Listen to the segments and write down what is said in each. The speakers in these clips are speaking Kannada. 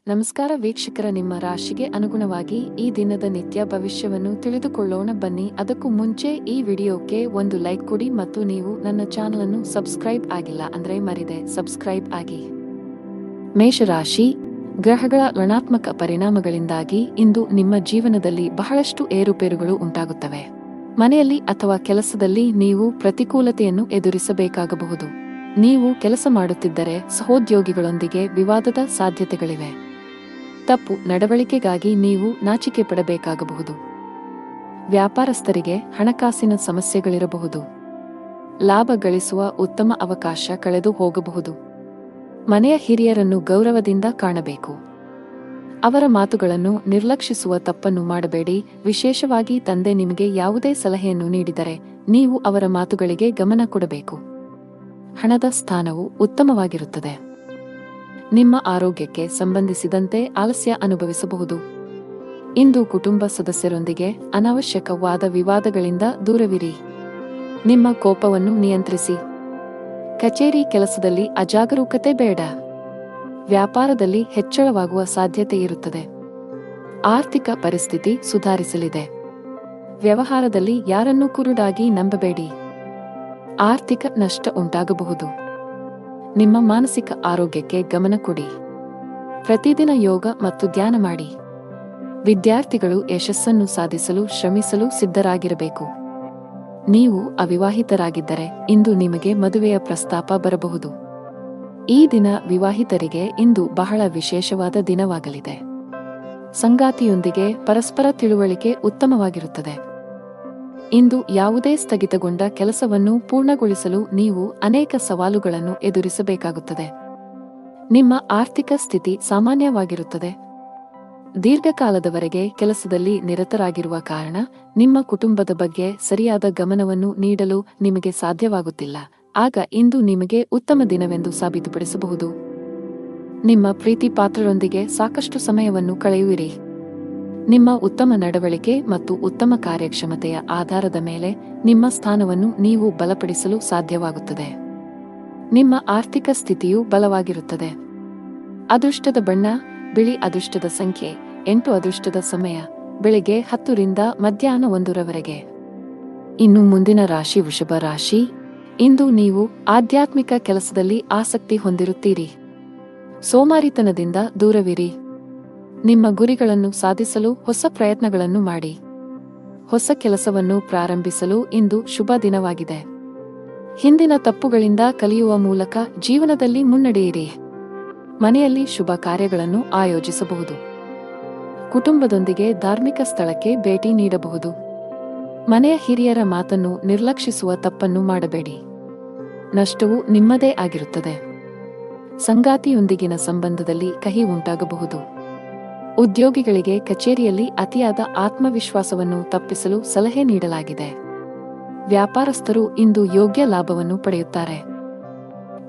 ನಮಸ್ಕಾರ ವೀಕ್ಷಕರ, ನಿಮ್ಮ ರಾಶಿಗೆ ಅನುಗುಣವಾಗಿ ಈ ದಿನದ ನಿತ್ಯ ಭವಿಷ್ಯವನ್ನು ತಿಳಿದುಕೊಳ್ಳೋಣ ಬನ್ನಿ. ಅದಕ್ಕೂ ಮುಂಚೆ ಈ ವಿಡಿಯೋಕ್ಕೆ ಒಂದು ಲೈಕ್ ಕೊಡಿ ಮತ್ತು ನೀವು ನನ್ನ ಚಾನಲ್ ಅನ್ನು ಸಬ್ಸ್ಕ್ರೈಬ್ ಆಗಿಲ್ಲ ಅಂದ್ರೆ ಮರಿದೆ ಸಬ್ಸ್ಕ್ರೈಬ್ ಆಗಿ. ಮೇಷರಾಶಿ, ಗ್ರಹಗಳ ಋಣಾತ್ಮಕ ಪರಿಣಾಮಗಳಿಂದಾಗಿ ಇಂದು ನಿಮ್ಮ ಜೀವನದಲ್ಲಿ ಬಹಳಷ್ಟು ಏರುಪೇರುಗಳು ಉಂಟಾಗುತ್ತವೆ. ಮನೆಯಲ್ಲಿ ಅಥವಾ ಕೆಲಸದಲ್ಲಿ ನೀವು ಪ್ರತಿಕೂಲತೆಯನ್ನು ಎದುರಿಸಬೇಕಾಗಬಹುದು. ನೀವು ಕೆಲಸ ಮಾಡುತ್ತಿದ್ದರೆ ಸಹೋದ್ಯೋಗಿಗಳೊಂದಿಗೆ ವಿವಾದದ ಸಾಧ್ಯತೆಗಳಿವೆ. ತಪ್ಪು ನಡವಳಿಕೆಗಾಗಿ ನೀವು ನಾಚಿಕೆ ಪಡಬೇಕಾಗಬಹುದು. ವ್ಯಾಪಾರಸ್ಥರಿಗೆ ಹಣಕಾಸಿನ ಸಮಸ್ಯೆಗಳಿರಬಹುದು. ಲಾಭ ಗಳಿಸುವ ಉತ್ತಮ ಅವಕಾಶ ಕಳೆದು ಹೋಗಬಹುದು. ಮನೆಯ ಹಿರಿಯರನ್ನು ಗೌರವದಿಂದ ಕಾಣಬೇಕು. ಅವರ ಮಾತುಗಳನ್ನು ನಿರ್ಲಕ್ಷಿಸುವ ತಪ್ಪನ್ನು ಮಾಡಬೇಡಿ. ವಿಶೇಷವಾಗಿ ತಂದೆ ನಿಮಗೆ ಯಾವುದೇ ಸಲಹೆಯನ್ನು ನೀಡಿದರೆ ನೀವು ಅವರ ಮಾತುಗಳಿಗೆ ಗಮನ ಕೊಡಬೇಕು. ಹಣದ ಸ್ಥಾನವು ಉತ್ತಮವಾಗಿರುತ್ತದೆ. ನಿಮ್ಮ ಆರೋಗ್ಯಕ್ಕೆ ಸಂಬಂಧಿಸಿದಂತೆ ಆಲಸ್ಯ ಅನುಭವಿಸಬಹುದು. ಇಂದು ಕುಟುಂಬ ಸದಸ್ಯರೊಂದಿಗೆ ಅನಾವಶ್ಯಕ ವಾದ ವಿವಾದಗಳಿಂದ ದೂರವಿರಿ. ನಿಮ್ಮ ಕೋಪವನ್ನು ನಿಯಂತ್ರಿಸಿ. ಕಚೇರಿ ಕೆಲಸದಲ್ಲಿ ಅಜಾಗರೂಕತೆ ಬೇಡ. ವ್ಯಾಪಾರದಲ್ಲಿ ಹೆಚ್ಚಳವಾಗುವ ಸಾಧ್ಯತೆ ಇರುತ್ತದೆ. ಆರ್ಥಿಕ ಪರಿಸ್ಥಿತಿ ಸುಧಾರಿಸಲಿದೆ. ವ್ಯವಹಾರದಲ್ಲಿ ಯಾರನ್ನೂ ಕುರುಡಾಗಿ ನಂಬಬೇಡಿ. ಆರ್ಥಿಕ ನಷ್ಟ ಉಂಟಾಗಬಹುದು. ನಿಮ್ಮ ಮಾನಸಿಕ ಆರೋಗ್ಯಕ್ಕೆ ಗಮನ ಕೊಡಿ. ಪ್ರತಿದಿನ ಯೋಗ ಮತ್ತು ಧ್ಯಾನ ಮಾಡಿ. ವಿದ್ಯಾರ್ಥಿಗಳು ಯಶಸ್ಸನ್ನು ಸಾಧಿಸಲು ಶ್ರಮಿಸಲು ಸಿದ್ಧರಾಗಿರಬೇಕು. ನೀವು ಅವಿವಾಹಿತರಾಗಿದ್ದರೆ ಇಂದು ನಿಮಗೆ ಮದುವೆಯ ಪ್ರಸ್ತಾಪ ಬರಬಹುದು. ಈ ದಿನ ವಿವಾಹಿತರಿಗೆ ಇಂದು ಬಹಳ ವಿಶೇಷವಾದ ದಿನವಾಗಲಿದೆ. ಸಂಗಾತಿಯೊಂದಿಗೆ ಪರಸ್ಪರ ತಿಳುವಳಿಕೆ ಉತ್ತಮವಾಗಿರುತ್ತದೆ. ಇಂದು ಯಾವುದೇ ಸ್ಥಗಿತಗೊಂಡ ಕೆಲಸವನ್ನು ಪೂರ್ಣಗೊಳಿಸಲು ನೀವು ಅನೇಕ ಸವಾಲುಗಳನ್ನು ಎದುರಿಸಬೇಕಾಗುತ್ತದೆ. ನಿಮ್ಮ ಆರ್ಥಿಕ ಸ್ಥಿತಿ ಸಾಮಾನ್ಯವಾಗಿರುತ್ತದೆ. ದೀರ್ಘಕಾಲದವರೆಗೆ ಕೆಲಸದಲ್ಲಿ ನಿರತರಾಗಿರುವ ಕಾರಣ ನಿಮ್ಮ ಕುಟುಂಬದ ಬಗ್ಗೆ ಸರಿಯಾದ ಗಮನವನ್ನು ನೀಡಲು ನಿಮಗೆ ಸಾಧ್ಯವಾಗುತ್ತಿಲ್ಲ. ಆಗ ಇಂದು ನಿಮಗೆ ಉತ್ತಮ ದಿನವೆಂದು ಸಾಬೀತುಪಡಿಸಬಹುದು. ನಿಮ್ಮ ಪ್ರೀತಿ ಪಾತ್ರರೊಂದಿಗೆ ಸಾಕಷ್ಟು ಸಮಯವನ್ನು ಕಳೆಯುವಿರಿ. ನಿಮ್ಮ ಉತ್ತಮ ನಡವಳಿಕೆ ಮತ್ತು ಉತ್ತಮ ಕಾರ್ಯಕ್ಷಮತೆಯ ಆಧಾರದ ಮೇಲೆ ನಿಮ್ಮ ಸ್ಥಾನವನ್ನು ನೀವು ಬಲಪಡಿಸಲು ಸಾಧ್ಯವಾಗುತ್ತದೆ. ನಿಮ್ಮ ಆರ್ಥಿಕ ಸ್ಥಿತಿಯು ಬಲವಾಗಿರುತ್ತದೆ. ಅದೃಷ್ಟದ ಬಣ್ಣ ಬಿಳಿ. ಅದೃಷ್ಟದ ಸಂಖ್ಯೆ 8. ಅದೃಷ್ಟದ ಸಮಯ ಬೆಳಿಗ್ಗೆ 10 ರಿಂದ ಮಧ್ಯಾಹ್ನ 1 ರವರೆಗೆ. ಇನ್ನು ಮುಂದಿನ ರಾಶಿ ವೃಷಭ ರಾಶಿ. ಇಂದು ನೀವು ಆಧ್ಯಾತ್ಮಿಕ ಕೆಲಸದಲ್ಲಿ ಆಸಕ್ತಿ ಹೊಂದಿರುತ್ತೀರಿ. ಸೋಮಾರಿತನದಿಂದ ದೂರವಿರಿ. ನಿಮ್ಮ ಗುರಿಗಳನ್ನು ಸಾಧಿಸಲು ಹೊಸ ಪ್ರಯತ್ನಗಳನ್ನು ಮಾಡಿ. ಹೊಸ ಕೆಲಸವನ್ನು ಪ್ರಾರಂಭಿಸಲು ಇಂದು ಶುಭ ದಿನವಾಗಿದೆ. ಹಿಂದಿನ ತಪ್ಪುಗಳಿಂದ ಕಲಿಯುವ ಮೂಲಕ ಜೀವನದಲ್ಲಿ ಮುನ್ನಡೆಯಿರಿ. ಮನೆಯಲ್ಲಿ ಶುಭ ಕಾರ್ಯಗಳನ್ನು ಆಯೋಜಿಸಬಹುದು. ಕುಟುಂಬದೊಂದಿಗೆ ಧಾರ್ಮಿಕ ಸ್ಥಳಕ್ಕೆ ಭೇಟಿ ನೀಡಬಹುದು. ಮನೆಯ ಹಿರಿಯರ ಮಾತನ್ನು ನಿರ್ಲಕ್ಷಿಸುವ ತಪ್ಪನ್ನು ಮಾಡಬೇಡಿ. ನಷ್ಟವು ನಿಮ್ಮದೇ ಆಗಿರುತ್ತದೆ. ಸಂಗಾತಿಯೊಂದಿಗಿನ ಸಂಬಂಧದಲ್ಲಿ ಕಹಿ ಉಂಟಾಗಬಹುದು. ಉದ್ಯೋಗಿಗಳಿಗೆ ಕಚೇರಿಯಲ್ಲಿ ಅತಿಯಾದ ಆತ್ಮವಿಶ್ವಾಸವನ್ನು ತಪ್ಪಿಸಲು ಸಲಹೆ ನೀಡಲಾಗಿದೆ. ವ್ಯಾಪಾರಸ್ಥರು ಇಂದು ಯೋಗ್ಯ ಲಾಭವನ್ನು ಪಡೆಯುತ್ತಾರೆ.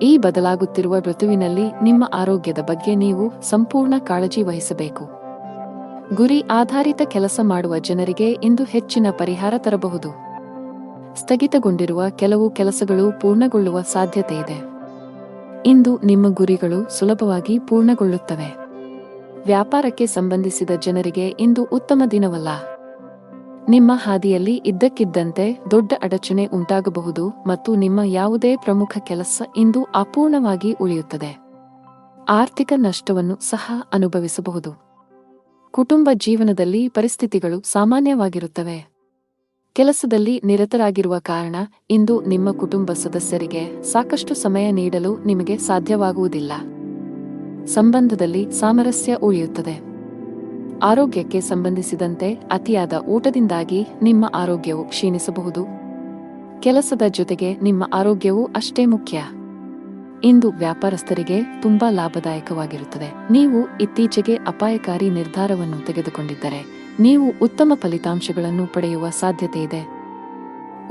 ಈ ಬದಲಾಗುತ್ತಿರುವ ಋತುವಿನಲ್ಲಿ ನಿಮ್ಮ ಆರೋಗ್ಯದ ಬಗ್ಗೆ ನೀವು ಸಂಪೂರ್ಣ ಕಾಳಜಿ ವಹಿಸಬೇಕು. ಗುರಿ ಆಧಾರಿತ ಕೆಲಸ ಮಾಡುವ ಜನರಿಗೆ ಇಂದು ಹೆಚ್ಚಿನ ಪರಿಹಾರ ತರಬಹುದು. ಸ್ಥಗಿತಗೊಂಡಿರುವ ಕೆಲವು ಕೆಲಸಗಳು ಪೂರ್ಣಗೊಳ್ಳುವ ಸಾಧ್ಯತೆಯಿದೆ. ಇಂದು ನಿಮ್ಮ ಗುರಿಗಳು ಸುಲಭವಾಗಿ ಪೂರ್ಣಗೊಳ್ಳುತ್ತವೆ. ವ್ಯಾಪಾರಕ್ಕೆ ಸಂಬಂಧಿಸಿದ ಜನರಿಗೆ ಇಂದು ಉತ್ತಮ ದಿನವಲ್ಲ. ನಿಮ್ಮ ಹಾದಿಯಲ್ಲಿ ಇದ್ದಕ್ಕಿದ್ದಂತೆ ದೊಡ್ಡ ಅಡಚಣೆ ಉಂಟಾಗಬಹುದು ಮತ್ತು ನಿಮ್ಮ ಯಾವುದೇ ಪ್ರಮುಖ ಕೆಲಸ ಇಂದು ಅಪೂರ್ಣವಾಗಿ ಉಳಿಯುತ್ತದೆ. ಆರ್ಥಿಕ ನಷ್ಟವನ್ನು ಸಹ ಅನುಭವಿಸಬಹುದು. ಕುಟುಂಬ ಜೀವನದಲ್ಲಿ ಪರಿಸ್ಥಿತಿಗಳು ಸಾಮಾನ್ಯವಾಗಿರುತ್ತವೆ. ಕೆಲಸದಲ್ಲಿ ನಿರತರಾಗಿರುವ ಕಾರಣ ಇಂದು ನಿಮ್ಮ ಕುಟುಂಬ ಸದಸ್ಯರಿಗೆ ಸಾಕಷ್ಟು ಸಮಯ ನೀಡಲು ನಿಮಗೆ ಸಾಧ್ಯವಾಗುವುದಿಲ್ಲ. ಸಂಬಂಧದಲ್ಲಿ ಸಾಮರಸ್ಯ ಉಳಿಯುತ್ತದೆ. ಆರೋಗ್ಯಕ್ಕೆ ಸಂಬಂಧಿಸಿದಂತೆ ಅತಿಯಾದ ಊಟದಿಂದಾಗಿ ನಿಮ್ಮ ಆರೋಗ್ಯವು ಕ್ಷೀಣಿಸಬಹುದು. ಕೆಲಸದ ಜೊತೆಗೆ ನಿಮ್ಮ ಆರೋಗ್ಯವೂ ಅಷ್ಟೇ ಮುಖ್ಯ. ಇಂದು ವ್ಯಾಪಾರಸ್ಥರಿಗೆ ತುಂಬಾ ಲಾಭದಾಯಕವಾಗಿರುತ್ತದೆ. ನೀವು ಇತ್ತೀಚೆಗೆ ಅಪಾಯಕಾರಿ ನಿರ್ಧಾರವನ್ನು ತೆಗೆದುಕೊಂಡಿದ್ದರೆ ನೀವು ಉತ್ತಮ ಫಲಿತಾಂಶಗಳನ್ನು ಪಡೆಯುವ ಸಾಧ್ಯತೆಯಿದೆ.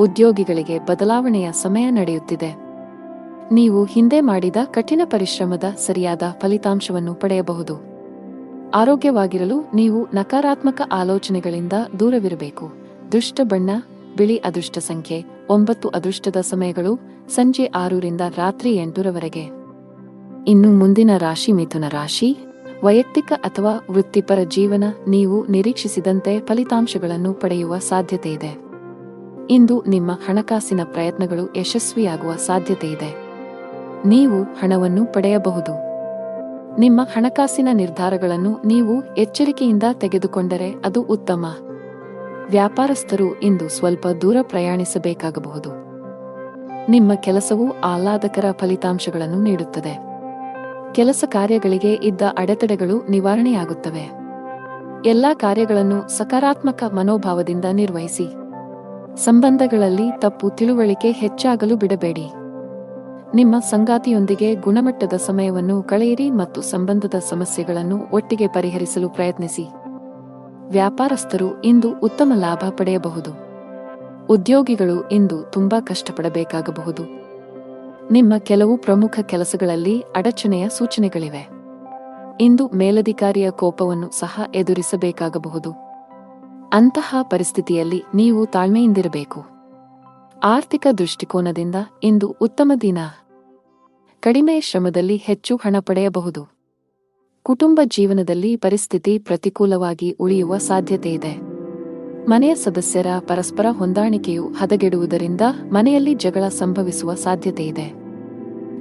ಉದ್ಯೋಗಿಗಳಿಗೆ ಬದಲಾವಣೆಯ ಸಮಯ ನಡೆಯುತ್ತಿದೆ. ನೀವು ಹಿಂದೆ ಮಾಡಿದ ಕಠಿಣ ಪರಿಶ್ರಮದ ಸರಿಯಾದ ಫಲಿತಾಂಶವನ್ನು ಪಡೆಯಬಹುದು. ಆರೋಗ್ಯವಾಗಿರಲು ನೀವು ನಕಾರಾತ್ಮಕ ಆಲೋಚನೆಗಳಿಂದ ದೂರವಿರಬೇಕು. ದುಷ್ಟ ಬಣ್ಣ ಬಿಳಿ. ಅದೃಷ್ಟ ಸಂಖ್ಯೆ 9. ಅದೃಷ್ಟದ ಸಮಯಗಳು ಸಂಜೆ 6 ರಿಂದ ರಾತ್ರಿ 8 ರವರೆಗೆ. ಇನ್ನು ಮುಂದಿನ ರಾಶಿ ಮಿಥುನ ರಾಶಿ. ವೈಯಕ್ತಿಕ ಅಥವಾ ವೃತ್ತಿಪರ ಜೀವನ ನೀವು ನಿರೀಕ್ಷಿಸಿದಂತೆ ಫಲಿತಾಂಶಗಳನ್ನು ಪಡೆಯುವ ಸಾಧ್ಯತೆಯಿದೆ. ಇಂದು ನಿಮ್ಮ ಹಣಕಾಸಿನ ಪ್ರಯತ್ನಗಳು ಯಶಸ್ವಿಯಾಗುವ ಸಾಧ್ಯತೆಯಿದೆ. ನೀವು ಹಣವನ್ನು ಪಡೆಯಬಹುದು. ನಿಮ್ಮ ಹಣಕಾಸಿನ ನಿರ್ಧಾರಗಳನ್ನು ನೀವು ಎಚ್ಚರಿಕೆಯಿಂದ ತೆಗೆದುಕೊಂಡರೆ ಅದು ಉತ್ತಮ. ವ್ಯಾಪಾರಸ್ಥರು ಇಂದು ಸ್ವಲ್ಪ ದೂರ ಪ್ರಯಾಣಿಸಬೇಕಾಗಬಹುದು. ನಿಮ್ಮ ಕೆಲಸವು ಆಹ್ಲಾದಕರ ಫಲಿತಾಂಶಗಳನ್ನು ನೀಡುತ್ತದೆ. ಕೆಲಸ ಕಾರ್ಯಗಳಿಗೆ ಇದ್ದ ಅಡೆತಡೆಗಳು ನಿವಾರಣೆಯಾಗುತ್ತವೆ. ಎಲ್ಲಾ ಕಾರ್ಯಗಳನ್ನು ಸಕಾರಾತ್ಮಕ ಮನೋಭಾವದಿಂದ ನಿರ್ವಹಿಸಿ. ಸಂಬಂಧಗಳಲ್ಲಿ ತಪ್ಪು ತಿಳುವಳಿಕೆ ಹೆಚ್ಚಾಗಲು ಬಿಡಬೇಡಿ. ನಿಮ್ಮ ಸಂಗಾತಿಯೊಂದಿಗೆ ಗುಣಮಟ್ಟದ ಸಮಯವನ್ನು ಕಳೆಯಿರಿ ಮತ್ತು ಸಂಬಂಧದ ಸಮಸ್ಯೆಗಳನ್ನು ಒಟ್ಟಿಗೆ ಪರಿಹರಿಸಲು ಪ್ರಯತ್ನಿಸಿ. ವ್ಯಾಪಾರಸ್ಥರು ಇಂದು ಉತ್ತಮ ಲಾಭ ಪಡೆಯಬಹುದು. ಉದ್ಯೋಗಿಗಳು ಇಂದು ತುಂಬಾ ಕಷ್ಟಪಡಬೇಕಾಗಬಹುದು. ನಿಮ್ಮ ಕೆಲವು ಪ್ರಮುಖ ಕೆಲಸಗಳಲ್ಲಿ ಅಡಚಣೆಯ ಸೂಚನೆಗಳಿವೆ. ಇಂದು ಮೇಲಧಿಕಾರಿಯ ಕೋಪವನ್ನು ಸಹ ಎದುರಿಸಬೇಕಾಗಬಹುದು. ಅಂತಹ ಪರಿಸ್ಥಿತಿಯಲ್ಲಿ ನೀವು ತಾಳ್ಮೆಯಿಂದಿರಬೇಕು. ಆರ್ಥಿಕ ದೃಷ್ಟಿಕೋನದಿಂದ ಇಂದು ಉತ್ತಮ ದಿನ. ಕಡಿಮೆ ಶ್ರಮದಲ್ಲಿ ಹೆಚ್ಚು ಹಣ ಪಡೆಯಬಹುದು. ಕುಟುಂಬ ಜೀವನದಲ್ಲಿ ಪರಿಸ್ಥಿತಿ ಪ್ರತಿಕೂಲವಾಗಿ ಉಳಿಯುವ ಸಾಧ್ಯತೆಯಿದೆ. ಮನೆಯ ಸದಸ್ಯರ ಪರಸ್ಪರ ಹೊಂದಾಣಿಕೆಯು ಹದಗೆಡುವುದರಿಂದ ಮನೆಯಲ್ಲಿ ಜಗಳ ಸಂಭವಿಸುವ ಸಾಧ್ಯತೆಯಿದೆ.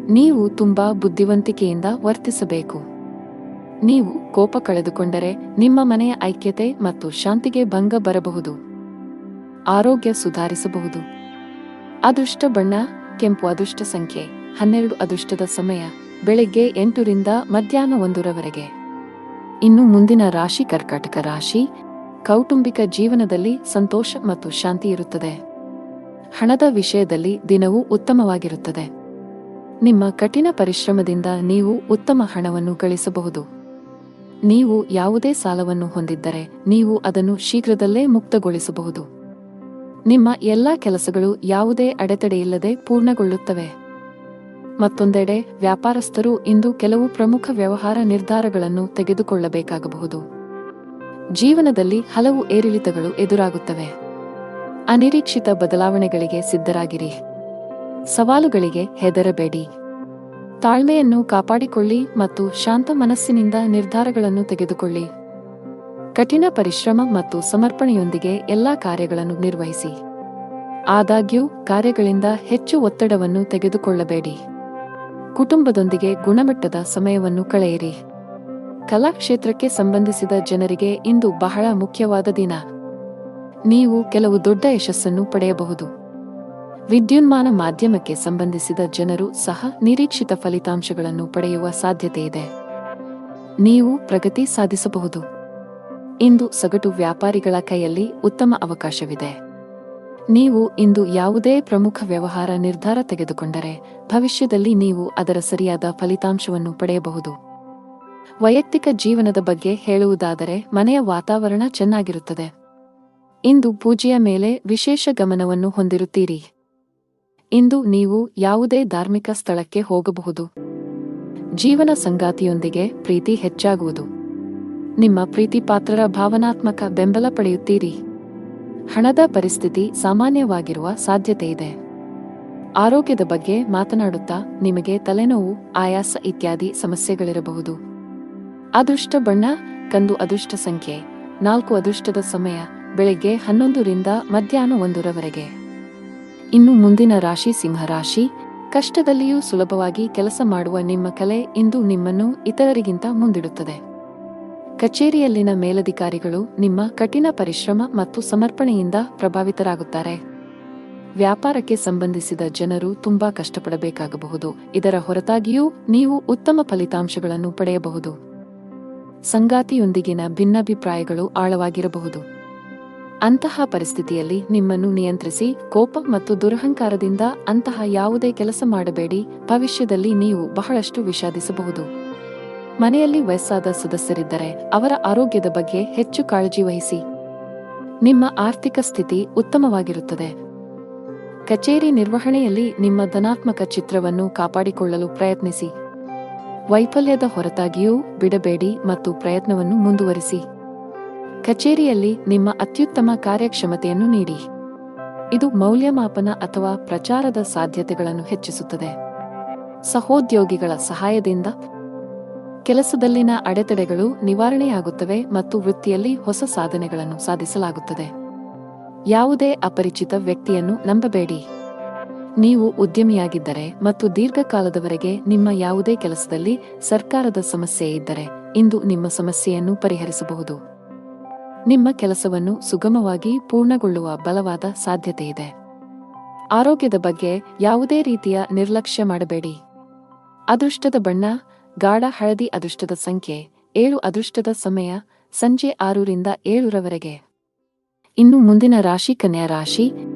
ನೀವು ತುಂಬಾ ಬುದ್ಧಿವಂತಿಕೆಯಿಂದ ವರ್ತಿಸಬೇಕು. ನೀವು ಕೋಪ ಕಳೆದುಕೊಂಡರೆ ನಿಮ್ಮ ಮನೆಯ ಐಕ್ಯತೆ ಮತ್ತು ಶಾಂತಿಗೆ ಭಂಗ ಬರಬಹುದು. ಆರೋಗ್ಯ ಸುಧಾರಿಸಬಹುದು. ಅದೃಷ್ಟ ಬಣ್ಣ ಕೆಂಪು. ಅದೃಷ್ಟ ಸಂಖ್ಯೆ 12. ಅದೃಷ್ಟದ ಸಮಯ ಬೆಳಗ್ಗೆ 8 ರಿಂದ ಮಧ್ಯಾಹ್ನ 1 ರವರೆಗೆ. ಇನ್ನು ಮುಂದಿನ ರಾಶಿ ಕರ್ಕಾಟಕ ರಾಶಿ. ಕೌಟುಂಬಿಕ ಜೀವನದಲ್ಲಿ ಸಂತೋಷ ಮತ್ತು ಶಾಂತಿ ಇರುತ್ತದೆ. ಹಣದ ವಿಷಯದಲ್ಲಿ ದಿನವೂ ಉತ್ತಮವಾಗಿರುತ್ತದೆ. ನಿಮ್ಮ ಕಠಿಣ ಪರಿಶ್ರಮದಿಂದ ನೀವು ಉತ್ತಮ ಹಣವನ್ನು ಗಳಿಸಬಹುದು. ನೀವು ಯಾವುದೇ ಸಾಲವನ್ನು ಹೊಂದಿದ್ದರೆ ನೀವು ಅದನ್ನು ಶೀಘ್ರದಲ್ಲೇ ಮುಕ್ತಗೊಳಿಸಬಹುದು. ನಿಮ್ಮ ಎಲ್ಲಾ ಕೆಲಸಗಳು ಯಾವುದೇ ಅಡೆತಡೆಯಿಲ್ಲದೆ ಪೂರ್ಣಗೊಳ್ಳುತ್ತವೆ. ಮತ್ತೊಂದೆಡೆ ವ್ಯಾಪಾರಸ್ಥರು ಇಂದು ಕೆಲವು ಪ್ರಮುಖ ವ್ಯವಹಾರ ನಿರ್ಧಾರಗಳನ್ನು ತೆಗೆದುಕೊಳ್ಳಬೇಕಾಗಬಹುದು. ಜೀವನದಲ್ಲಿ ಹಲವು ಏರಿಳಿತಗಳು ಎದುರಾಗುತ್ತವೆ. ಅನಿರೀಕ್ಷಿತ ಬದಲಾವಣೆಗಳಿಗೆ ಸಿದ್ಧರಾಗಿರಿ. ಸವಾಲುಗಳಿಗೆ ಹೆದರಬೇಡಿ. ತಾಳ್ಮೆಯನ್ನು ಕಾಪಾಡಿಕೊಳ್ಳಿ ಮತ್ತು ಶಾಂತ ಮನಸ್ಸಿನಿಂದ ನಿರ್ಧಾರಗಳನ್ನು ತೆಗೆದುಕೊಳ್ಳಿ. ಕಠಿಣ ಪರಿಶ್ರಮ ಮತ್ತು ಸಮರ್ಪಣೆಯೊಂದಿಗೆ ಎಲ್ಲಾ ಕಾರ್ಯಗಳನ್ನು ನಿರ್ವಹಿಸಿ. ಆದಾಗ್ಯೂ ಕಾರ್ಯಗಳಿಂದ ಹೆಚ್ಚು ಒತ್ತಡವನ್ನು ತೆಗೆದುಕೊಳ್ಳಬೇಡಿ. ಕುಟುಂಬದೊಂದಿಗೆ ಗುಣಮಟ್ಟದ ಸಮಯವನ್ನು ಕಳೆಯಿರಿ. ಕಲಾ ಕ್ಷೇತ್ರಕ್ಕೆ ಸಂಬಂಧಿಸಿದ ಜನರಿಗೆ ಇಂದು ಬಹಳ ಮುಖ್ಯವಾದ ದಿನ. ನೀವು ಕೆಲವು ದೊಡ್ಡ ಯಶಸ್ಸನ್ನು ಪಡೆಯಬಹುದು. ವಿದ್ಯುನ್ಮಾನ ಮಾಧ್ಯಮಕ್ಕೆ ಸಂಬಂಧಿಸಿದ ಜನರು ಸಹ ನಿರೀಕ್ಷಿತ ಫಲಿತಾಂಶಗಳನ್ನು ಪಡೆಯುವ ಸಾಧ್ಯತೆಯಿದೆ. ನೀವು ಪ್ರಗತಿ ಸಾಧಿಸಬಹುದು. ಇಂದು ಸಗಟು ವ್ಯಾಪಾರಿಗಳ ಕೈಯಲ್ಲಿ ಉತ್ತಮ ಅವಕಾಶವಿದೆ. ನೀವು ಇಂದು ಯಾವುದೇ ಪ್ರಮುಖ ವ್ಯವಹಾರ ನಿರ್ಧಾರ ತೆಗೆದುಕೊಂಡರೆ ಭವಿಷ್ಯದಲ್ಲಿ ನೀವು ಅದರ ಸರಿಯಾದ ಫಲಿತಾಂಶವನ್ನು ಪಡೆಯಬಹುದು. ವೈಯಕ್ತಿಕ ಜೀವನದ ಬಗ್ಗೆ ಹೇಳುವುದಾದರೆ ಮನೆಯ ವಾತಾವರಣ ಚೆನ್ನಾಗಿರುತ್ತದೆ. ಇಂದು ಪೂಜೆಯ ಮೇಲೆ ವಿಶೇಷ ಗಮನವನ್ನು ಹೊಂದಿರುತ್ತೀರಿ. ಇಂದು ನೀವು ಯಾವುದೇ ಧಾರ್ಮಿಕ ಸ್ಥಳಕ್ಕೆ ಹೋಗಬಹುದು. ಜೀವನ ಸಂಗಾತಿಯೊಂದಿಗೆ ಪ್ರೀತಿ ಹೆಚ್ಚಾಗುವುದು. ನಿಮ್ಮ ಪ್ರೀತಿಪಾತ್ರರ ಭಾವನಾತ್ಮಕ ಬೆಂಬಲ ಪಡೆಯುತ್ತೀರಿ. ಹಣದ ಪರಿಸ್ಥಿತಿ ಸಾಮಾನ್ಯವಾಗಿರುವ ಸಾಧ್ಯತೆಯಿದೆ. ಆರೋಗ್ಯದ ಬಗ್ಗೆ ಮಾತನಾಡುತ್ತಾ ನಿಮಗೆ ತಲೆನೋವು, ಆಯಾಸ ಇತ್ಯಾದಿ ಸಮಸ್ಯೆಗಳಿರಬಹುದು. ಅದೃಷ್ಟ ಬಣ್ಣ ಕಂದು. ಅದೃಷ್ಟ ಸಂಖ್ಯೆ 4. ಅದೃಷ್ಟದ ಸಮಯ ಬೆಳಗ್ಗೆ 11 ರಿಂದ ಮಧ್ಯಾಹ್ನ 1 ರವರೆಗೆ. ಇನ್ನು ಮುಂದಿನ ರಾಶಿ ಸಿಂಹರಾಶಿ. ಕಷ್ಟದಲ್ಲಿಯೂ ಸುಲಭವಾಗಿ ಕೆಲಸ ಮಾಡುವ ನಿಮ್ಮ ಕಲೆ ಇಂದು ನಿಮ್ಮನ್ನು ಇತರರಿಗಿಂತ ಮುಂದಿಡುತ್ತದೆ. ಕಚೇರಿಯಲ್ಲಿನ ಮೇಲಧಿಕಾರಿಗಳು ನಿಮ್ಮ ಕಠಿಣ ಪರಿಶ್ರಮ ಮತ್ತು ಸಮರ್ಪಣೆಯಿಂದ ಪ್ರಭಾವಿತರಾಗುತ್ತಾರೆ. ವ್ಯಾಪಾರಕ್ಕೆ ಸಂಬಂಧಿಸಿದ ಜನರು ತುಂಬಾ ಕಷ್ಟಪಡಬೇಕಾಗಬಹುದು. ಇದರ ಹೊರತಾಗಿಯೂ ನೀವು ಉತ್ತಮ ಫಲಿತಾಂಶಗಳನ್ನು ಪಡೆಯಬಹುದು. ಸಂಗಾತಿಯೊಂದಿಗಿನ ಭಿನ್ನಾಭಿಪ್ರಾಯಗಳು ಆಳವಾಗಿರಬಹುದು. ಅಂತಹ ಪರಿಸ್ಥಿತಿಯಲ್ಲಿ ನಿಮ್ಮನ್ನು ನಿಯಂತ್ರಿಸಿ. ಕೋಪ ಮತ್ತು ದುರಹಂಕಾರದಿಂದ ಅಂತಹ ಯಾವುದೇ ಕೆಲಸ ಮಾಡಬೇಡಿ. ಭವಿಷ್ಯದಲ್ಲಿ ನೀವು ಬಹಳಷ್ಟು ವಿಷಾದಿಸಬಹುದು. ಮನೆಯಲ್ಲಿ ವಯಸ್ಸಾದ ಸದಸ್ಯರಿದ್ದರೆ ಅವರ ಆರೋಗ್ಯದ ಬಗ್ಗೆ ಹೆಚ್ಚು ಕಾಳಜಿ ವಹಿಸಿ. ನಿಮ್ಮ ಆರ್ಥಿಕ ಸ್ಥಿತಿ ಉತ್ತಮವಾಗಿರುತ್ತದೆ. ಕಚೇರಿ ನಿರ್ವಹಣೆಯಲ್ಲಿ ನಿಮ್ಮ ಧನಾತ್ಮಕ ಚಿತ್ರವನ್ನು ಕಾಪಾಡಿಕೊಳ್ಳಲು ಪ್ರಯತ್ನಿಸಿ. ವೈಫಲ್ಯದ ಹೊರತಾಗಿಯೂ ಬಿಡಬೇಡಿ ಮತ್ತು ಪ್ರಯತ್ನವನ್ನು ಮುಂದುವರಿಸಿ. ಕಚೇರಿಯಲ್ಲಿ ನಿಮ್ಮ ಅತ್ಯುತ್ತಮ ಕಾರ್ಯಕ್ಷಮತೆಯನ್ನು ನೀಡಿ. ಇದು ಮೌಲ್ಯಮಾಪನ ಅಥವಾ ಪ್ರಚಾರದ ಸಾಧ್ಯತೆಗಳನ್ನು ಹೆಚ್ಚಿಸುತ್ತದೆ. ಸಹೋದ್ಯೋಗಿಗಳ ಸಹಾಯದಿಂದ ಕೆಲಸದಲ್ಲಿನ ಅಡೆತಡೆಗಳು ನಿವಾರಣೆಯಾಗುತ್ತವೆ ಮತ್ತು ವೃತ್ತಿಯಲ್ಲಿ ಹೊಸ ಸಾಧನೆಗಳನ್ನು ಸಾಧಿಸಲಾಗುತ್ತದೆ. ಯಾವುದೇ ಅಪರಿಚಿತ ವ್ಯಕ್ತಿಯನ್ನು ನಂಬಬೇಡಿ. ನೀವು ಉದ್ಯಮಿಯಾಗಿದ್ದರೆ ಮತ್ತು ದೀರ್ಘಕಾಲದವರೆಗೆ ನಿಮ್ಮ ಯಾವುದೇ ಕೆಲಸದಲ್ಲಿ ಸರ್ಕಾರದ ಸಮಸ್ಯೆ ಇದ್ದರೆ ಇಂದು ನಿಮ್ಮ ಸಮಸ್ಯೆಯನ್ನು ಪರಿಹರಿಸಬಹುದು. ನಿಮ್ಮ ಕೆಲಸವನ್ನು ಸುಗಮವಾಗಿ ಪೂರ್ಣಗೊಳ್ಳುವ ಬಲವಾದ ಸಾಧ್ಯತೆಯಿದೆ. ಆರೋಗ್ಯದ ಬಗ್ಗೆ ಯಾವುದೇ ರೀತಿಯ ನಿರ್ಲಕ್ಷ್ಯ ಮಾಡಬೇಡಿ. ಅದೃಷ್ಟದ ಬಣ್ಣ ಗಾಢ ಹಳದಿ. ಅದೃಷ್ಟದ ಸಂಖ್ಯೆ 7. ಅದೃಷ್ಟದ ಸಮಯ ಸಂಜೆ 6 ರಿಂದ 7 ರವರೆಗೆ. ಇನ್ನು ಮುಂದಿನ ರಾಶಿ ಕನ್ಯಾ ರಾಶಿ.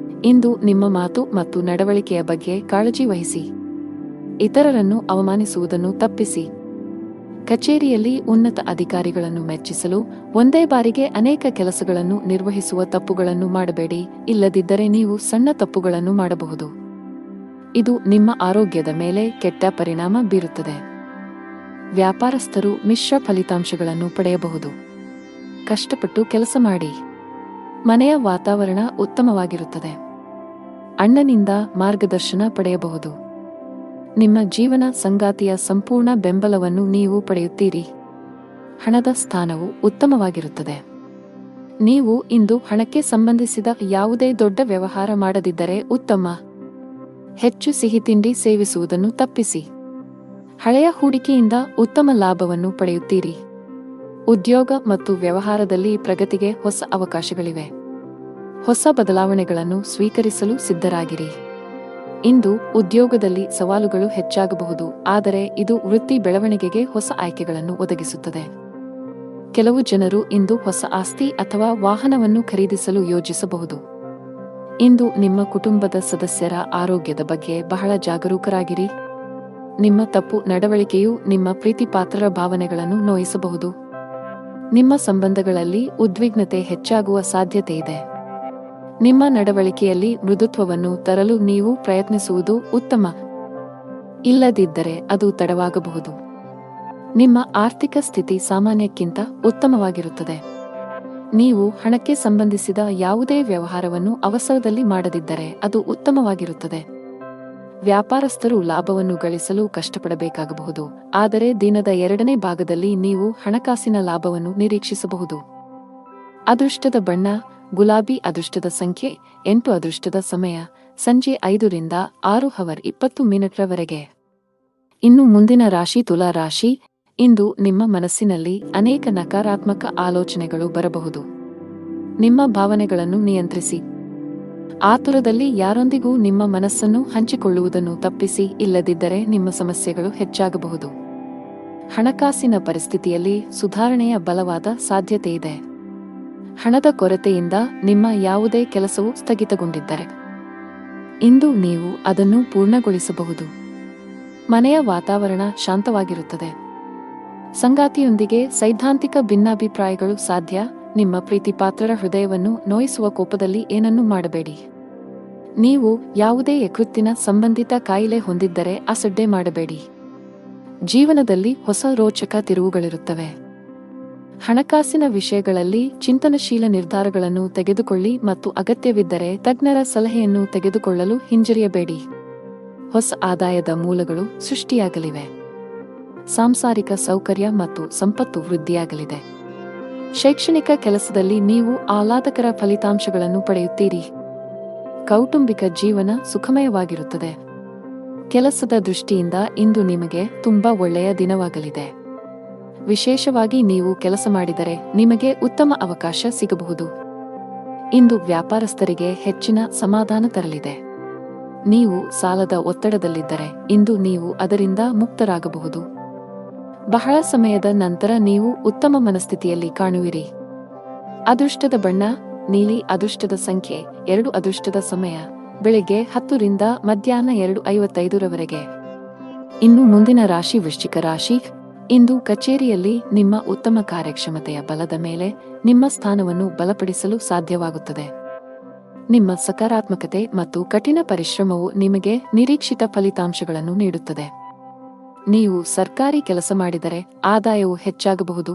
ಇಂದು ನಿಮ್ಮ ಮಾತು ಮತ್ತು ನಡವಳಿಕೆಯ ಬಗ್ಗೆ ಕಾಳಜಿ ವಹಿಸಿ. ಇತರರನ್ನು ಅವಮಾನಿಸುವುದನ್ನು ತಪ್ಪಿಸಿ. ಕಚೇರಿಯಲ್ಲಿ ಉನ್ನತ ಅಧಿಕಾರಿಗಳನ್ನು ಮೆಚ್ಚಿಸಲು ಒಂದೇ ಬಾರಿಗೆ ಅನೇಕ ಕೆಲಸಗಳನ್ನು ನಿರ್ವಹಿಸುವ ತಪ್ಪುಗಳನ್ನು ಮಾಡಬೇಡಿ, ಇಲ್ಲದಿದ್ದರೆ ನೀವು ಸಣ್ಣ ತಪ್ಪುಗಳನ್ನು ಮಾಡಬಹುದು. ಇದು ನಿಮ್ಮ ಆರೋಗ್ಯದ ಮೇಲೆ ಕೆಟ್ಟ ಪರಿಣಾಮ ಬೀರುತ್ತದೆ. ವ್ಯಾಪಾರಸ್ಥರು ಮಿಶ್ರ ಫಲಿತಾಂಶಗಳನ್ನು ಪಡೆಯಬಹುದು. ಕಷ್ಟಪಟ್ಟು ಕೆಲಸ ಮಾಡಿ. ಮನೆಯ ವಾತಾವರಣ ಉತ್ತಮವಾಗಿರುತ್ತದೆ. ಅಣ್ಣನಿಂದ ಮಾರ್ಗದರ್ಶನ ಪಡೆಯಬಹುದು. ನಿಮ್ಮ ಜೀವನ ಸಂಗಾತಿಯ ಸಂಪೂರ್ಣ ಬೆಂಬಲವನ್ನು ನೀವು ಪಡೆಯುತ್ತೀರಿ. ಹಣದ ಸ್ಥಾನವು ಉತ್ತಮವಾಗಿರುತ್ತದೆ. ನೀವು ಇಂದು ಹಣಕ್ಕೆ ಸಂಬಂಧಿಸಿದ ಯಾವುದೇ ದೊಡ್ಡ ವ್ಯವಹಾರ ಮಾಡದಿದ್ದರೆ ಉತ್ತಮ. ಹೆಚ್ಚು ಸಿಹಿತಿಂಡಿ ಸೇವಿಸುವುದನ್ನು ತಪ್ಪಿಸಿ. ಹಳೆಯ ಹೂಡಿಕೆಯಿಂದ ಉತ್ತಮ ಲಾಭವನ್ನು ಪಡೆಯುತ್ತೀರಿ. ಉದ್ಯೋಗ ಮತ್ತು ವ್ಯವಹಾರದಲ್ಲಿ ಪ್ರಗತಿಗೆ ಹೊಸ ಅವಕಾಶಗಳಿವೆ. ಹೊಸ ಬದಲಾವಣೆಗಳನ್ನು ಸ್ವೀಕರಿಸಲು ಸಿದ್ಧರಾಗಿರಿ. ಇಂದು ಉದ್ಯೋಗದಲ್ಲಿ ಸವಾಲುಗಳು ಹೆಚ್ಚಾಗಬಹುದು, ಆದರೆ ಇದು ವೃತ್ತಿ ಬೆಳವಣಿಗೆಗೆ ಹೊಸ ಆಯ್ಕೆಗಳನ್ನು ಒದಗಿಸುತ್ತದೆ. ಕೆಲವು ಜನರು ಇಂದು ಹೊಸ ಆಸ್ತಿ ಅಥವಾ ವಾಹನವನ್ನು ಖರೀದಿಸಲು ಯೋಜಿಸಬಹುದು. ಇಂದು ನಿಮ್ಮ ಕುಟುಂಬದ ಸದಸ್ಯರ ಆರೋಗ್ಯದ ಬಗ್ಗೆ ಬಹಳ ಜಾಗರೂಕರಾಗಿರಿ. ನಿಮ್ಮ ತಪ್ಪು ನಡವಳಿಕೆಯು ನಿಮ್ಮ ಪ್ರೀತಿಪಾತ್ರರ ಭಾವನೆಗಳನ್ನು ನೋಯಿಸಬಹುದು. ನಿಮ್ಮ ಸಂಬಂಧಗಳಲ್ಲಿ ಉದ್ವಿಗ್ನತೆ ಹೆಚ್ಚಾಗುವ ಸಾಧ್ಯತೆಯಿದೆ. ನಿಮ್ಮ ನಡವಳಿಕೆಯಲ್ಲಿ ಮೃದುತ್ವವನ್ನು ತರಲು ನೀವು ಪ್ರಯತ್ನಿಸುವುದು ಉತ್ತಮ. ಇಲ್ಲದಿದ್ದರೆ ಅದು ತಡವಾಗಬಹುದು. ನಿಮ್ಮ ಆರ್ಥಿಕ ಸ್ಥಿತಿ ಸಾಮಾನ್ಯಕ್ಕಿಂತ ಉತ್ತಮವಾಗಿರುತ್ತದೆ. ನೀವು ಹಣಕ್ಕೆ ಸಂಬಂಧಿಸಿದ ಯಾವುದೇ ವ್ಯವಹಾರವನ್ನು ಅವಸರದಲ್ಲಿ ಮಾಡದಿದ್ದರೆ ಅದು ಉತ್ತಮವಾಗಿರುತ್ತದೆ. ವ್ಯಾಪಾರಸ್ಥರು ಲಾಭವನ್ನು ಗಳಿಸಲು ಕಷ್ಟಪಡಬೇಕಾಗಬಹುದು, ಆದರೆ ದಿನದ 2ನೇ ಭಾಗದಲ್ಲಿ ನೀವು ಹಣಕಾಸಿನ ಲಾಭವನ್ನು ನಿರೀಕ್ಷಿಸಬಹುದು. ಅದೃಷ್ಟದ ಬಣ್ಣ ಗುಲಾಬಿ. ಅದೃಷ್ಟದ ಸಂಖ್ಯೆ 8. ಅದೃಷ್ಟದ ಸಮಯ ಸಂಜೆ 5 ರಿಂದ 6:20 ರವರೆಗೆ. ಇನ್ನು ಮುಂದಿನ ರಾಶಿ ತುಲಾ ರಾಶಿ. ಇಂದು ನಿಮ್ಮ ಮನಸ್ಸಿನಲ್ಲಿ ಅನೇಕ ನಕಾರಾತ್ಮಕ ಆಲೋಚನೆಗಳು ಬರಬಹುದು. ನಿಮ್ಮ ಭಾವನೆಗಳನ್ನು ನಿಯಂತ್ರಿಸಿ. ಆತುರದಲ್ಲಿ ಯಾರೊಂದಿಗೂ ನಿಮ್ಮ ಮನಸ್ಸನ್ನು ಹಂಚಿಕೊಳ್ಳುವುದನ್ನು ತಪ್ಪಿಸಿ, ಇಲ್ಲದಿದ್ದರೆ ನಿಮ್ಮ ಸಮಸ್ಯೆಗಳು ಹೆಚ್ಚಾಗಬಹುದು. ಹಣಕಾಸಿನ ಪರಿಸ್ಥಿತಿಯಲ್ಲಿ ಸುಧಾರಣೆಯ ಬಲವಾದ ಸಾಧ್ಯತೆಯಿದೆ. ಹಣದ ಕೊರತೆಯಿಂದ ನಿಮ್ಮ ಯಾವುದೇ ಕೆಲಸವು ಸ್ಥಗಿತಗೊಂಡಿದ್ದರೆ ಇಂದು ನೀವು ಅದನ್ನು ಪೂರ್ಣಗೊಳಿಸಬಹುದು. ಮನೆಯ ವಾತಾವರಣ ಶಾಂತವಾಗಿರುತ್ತದೆ. ಸಂಗಾತಿಯೊಂದಿಗೆ ಸೈದ್ಧಾಂತಿಕ ಭಿನ್ನಾಭಿಪ್ರಾಯಗಳು ಸಾಧ್ಯ. ನಿಮ್ಮ ಪ್ರೀತಿಪಾತ್ರರ ಹೃದಯವನ್ನು ನೋಯಿಸುವ ಕೋಪದಲ್ಲಿ ಏನನ್ನೂ ಮಾಡಬೇಡಿ. ನೀವು ಯಾವುದೇ ಯಕೃತ್ತಿನ ಸಂಬಂಧಿತ ಕಾಯಿಲೆ ಹೊಂದಿದ್ದರೆ ಅಸಡ್ಡೆ ಮಾಡಬೇಡಿ. ಜೀವನದಲ್ಲಿ ಹೊಸ ರೋಚಕ ತಿರುವುಗಳಿರುತ್ತವೆ. ಹಣಕಾಸಿನ ವಿಷಯಗಳಲ್ಲಿ ಚಿಂತನಶೀಲ ನಿರ್ಧಾರಗಳನ್ನು ತೆಗೆದುಕೊಳ್ಳಿ ಮತ್ತು ಅಗತ್ಯವಿದ್ದರೆ ತಜ್ಞರ ಸಲಹೆಯನ್ನು ತೆಗೆದುಕೊಳ್ಳಲು ಹಿಂಜರಿಯಬೇಡಿ. ಹೊಸ ಆದಾಯದ ಮೂಲಗಳು ಸೃಷ್ಟಿಯಾಗಲಿವೆ. ಸಾಂಸಾರಿಕ ಸೌಕರ್ಯ ಮತ್ತು ಸಂಪತ್ತು ವೃದ್ಧಿಯಾಗಲಿದೆ. ಶೈಕ್ಷಣಿಕ ಕೆಲಸದಲ್ಲಿ ನೀವು ಆಹ್ಲಾದಕರ ಫಲಿತಾಂಶಗಳನ್ನು ಪಡೆಯುತ್ತೀರಿ. ಕೌಟುಂಬಿಕ ಜೀವನ ಸುಖಮಯವಾಗಿರುತ್ತದೆ. ಕೆಲಸದ ದೃಷ್ಟಿಯಿಂದ ಇಂದು ನಿಮಗೆ ತುಂಬಾ ಒಳ್ಳೆಯ ದಿನವಾಗಲಿದೆ. ವಿಶೇಷವಾಗಿ ನೀವು ಕೆಲಸ ಮಾಡಿದರೆ ನಿಮಗೆ ಉತ್ತಮ ಅವಕಾಶ ಸಿಗಬಹುದು. ಇಂದು ವ್ಯಾಪಾರಸ್ಥರಿಗೆ ಹೆಚ್ಚಿನ ಸಮಾಧಾನ ತರಲಿದೆ. ನೀವು ಸಾಲದ ಒತ್ತಡದಲ್ಲಿದ್ದರೆ ಇಂದು ನೀವು ಅದರಿಂದ ಮುಕ್ತರಾಗಬಹುದು. ಬಹಳ ಸಮಯದ ನಂತರ ನೀವು ಉತ್ತಮ ಮನಸ್ಥಿತಿಯಲ್ಲಿ ಕಾಣುವಿರಿ. ಅದೃಷ್ಟದ ಬಣ್ಣ ನೀಲಿ. ಅದೃಷ್ಟದ ಸಂಖ್ಯೆ 2. ಅದೃಷ್ಟದ ಸಮಯ ಬೆಳಿಗ್ಗೆ 10 ರಿಂದ ಮಧ್ಯಾಹ್ನ 2:55 ರವರೆಗೆ. ಇನ್ನು ಮುಂದಿನ ರಾಶಿ ವೃಶ್ಚಿಕ ರಾಶಿ. ಇಂದು ಕಚೇರಿಯಲ್ಲಿ ನಿಮ್ಮ ಉತ್ತಮ ಕಾರ್ಯಕ್ಷಮತೆಯ ಬಲದ ಮೇಲೆ ನಿಮ್ಮ ಸ್ಥಾನವನ್ನು ಬಲಪಡಿಸಲು ಸಾಧ್ಯವಾಗುತ್ತದೆ. ನಿಮ್ಮ ಸಕಾರಾತ್ಮಕತೆ ಮತ್ತು ಕಠಿಣ ಪರಿಶ್ರಮವು ನಿಮಗೆ ನಿರೀಕ್ಷಿತ ಫಲಿತಾಂಶಗಳನ್ನು ನೀಡುತ್ತದೆ. ನೀವು ಸರ್ಕಾರಿ ಕೆಲಸ ಮಾಡಿದರೆ ಆದಾಯವು ಹೆಚ್ಚಾಗಬಹುದು.